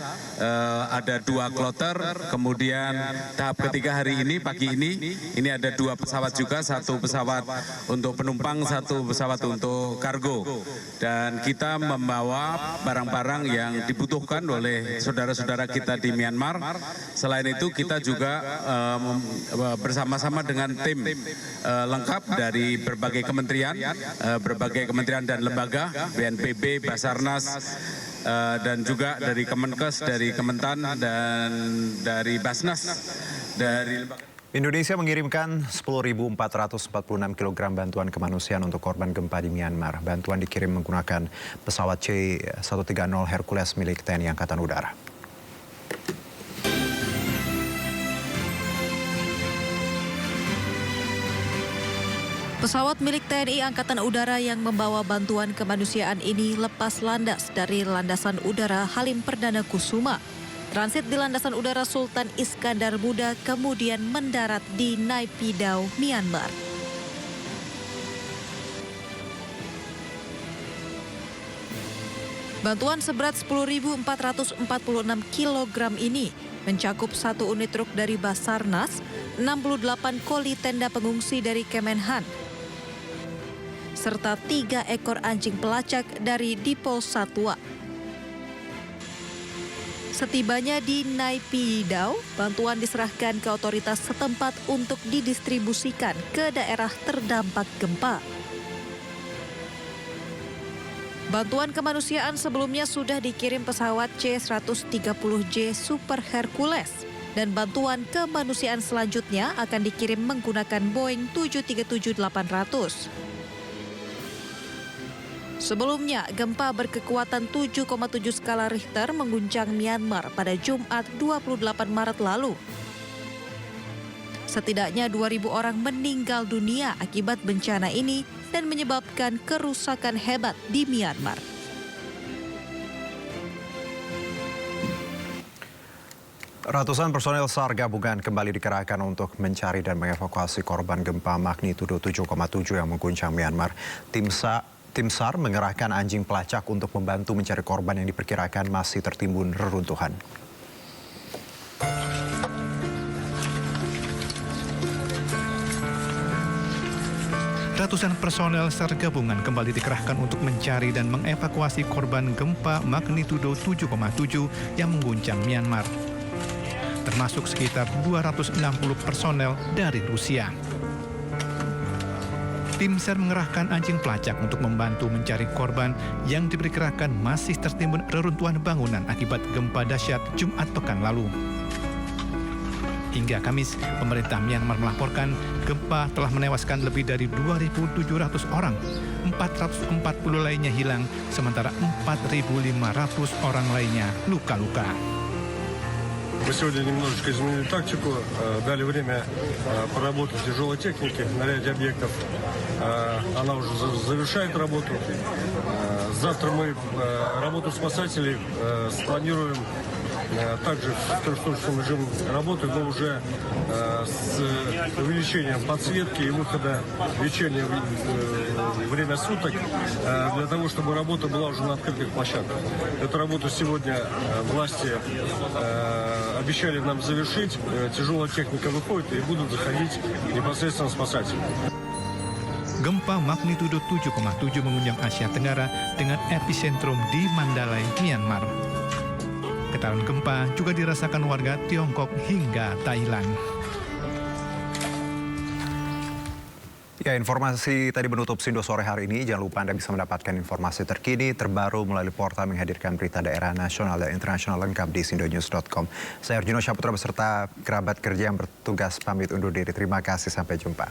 [SPEAKER 19] ada 2 kloter, kemudian tahap ketiga hari ini, pagi ini ada 2 pesawat juga, 1 pesawat untuk penumpang, 1 pesawat untuk kargo. Dan kita membawa barang-barang yang dibutuhkan oleh saudara-saudara kita di Myanmar. Selain itu kita juga bersama-sama dengan tim lengkap dari berbagai kementerian dan lembaga, BNPB, Basarnas, dan juga dari Kemenkes, dari Kementan, dan dari Basnas.
[SPEAKER 1] Indonesia mengirimkan 10.446 kg bantuan kemanusiaan untuk korban gempa di Myanmar. Bantuan dikirim menggunakan pesawat C-130 Hercules milik TNI Angkatan Udara.
[SPEAKER 21] Pesawat milik TNI Angkatan Udara yang membawa bantuan kemanusiaan ini lepas landas dari landasan udara Halim Perdana Kusuma. Transit di landasan udara Sultan Iskandar Muda, kemudian mendarat di Naypyidaw, Myanmar. Bantuan seberat 10.446 kg ini mencakup 1 unit truk dari Basarnas, 68 koli tenda pengungsi dari Kemenhan, serta 3 ekor anjing pelacak dari Dipol Satwa. Setibanya di Naypyidaw, bantuan diserahkan ke otoritas setempat untuk didistribusikan ke daerah terdampak gempa. Bantuan kemanusiaan sebelumnya sudah dikirim pesawat C-130J Super Hercules, dan bantuan kemanusiaan selanjutnya akan dikirim menggunakan Boeing 737-800. Sebelumnya, gempa berkekuatan 7,7 skala Richter mengguncang Myanmar pada Jumat 28 Maret lalu. Setidaknya 2.000 orang meninggal dunia akibat bencana ini dan menyebabkan kerusakan hebat di Myanmar.
[SPEAKER 1] Ratusan personel SAR gabungan kembali dikerahkan untuk mencari dan mengevakuasi korban gempa magnitudo 7,7 yang mengguncang Myanmar. Tim SAR mengerahkan anjing pelacak untuk membantu mencari korban yang diperkirakan masih tertimbun reruntuhan.
[SPEAKER 22] Ratusan personel SAR gabungan kembali dikerahkan untuk mencari dan mengevakuasi korban gempa magnitudo 7,7 yang mengguncang Myanmar, termasuk sekitar 260 personel dari Rusia. Tim SAR mengerahkan anjing pelacak untuk membantu mencari korban yang diperkirakan masih tertimbun reruntuhan bangunan akibat gempa dahsyat Jumat pekan lalu. Hingga Kamis, pemerintah Myanmar melaporkan gempa telah menewaskan lebih dari 2.700 orang, 440 lainnya hilang, sementara 4.500 orang lainnya luka-luka.
[SPEAKER 23] Мы сегодня немножечко изменили тактику, дали время поработать тяжелой технике на ряде объектов. Она уже завершает работу. Завтра мы работу спасателей спланируем также в трехсуточном режиме работы, но уже с увеличением подсветки и выхода в вечернее время суток, для того, чтобы работа была уже на открытых площадках. Эту работу сегодня власти обещали нам завершить. Тяжелая техника выходит и будут заходить непосредственно спасатели.
[SPEAKER 22] Gempa magnitudo 7,7 mengguncang Asia Tenggara dengan epicentrum di Mandalay, Myanmar. Getaran gempa juga dirasakan warga Tiongkok hingga Thailand.
[SPEAKER 1] Ya, informasi tadi menutup Sindo sore hari ini. Jangan lupa Anda bisa mendapatkan informasi terkini, terbaru melalui portal menghadirkan berita daerah nasional dan internasional lengkap di sindonews.com. Saya Arjuno Syaputra beserta kerabat kerja yang bertugas pamit undur diri. Terima kasih, sampai jumpa.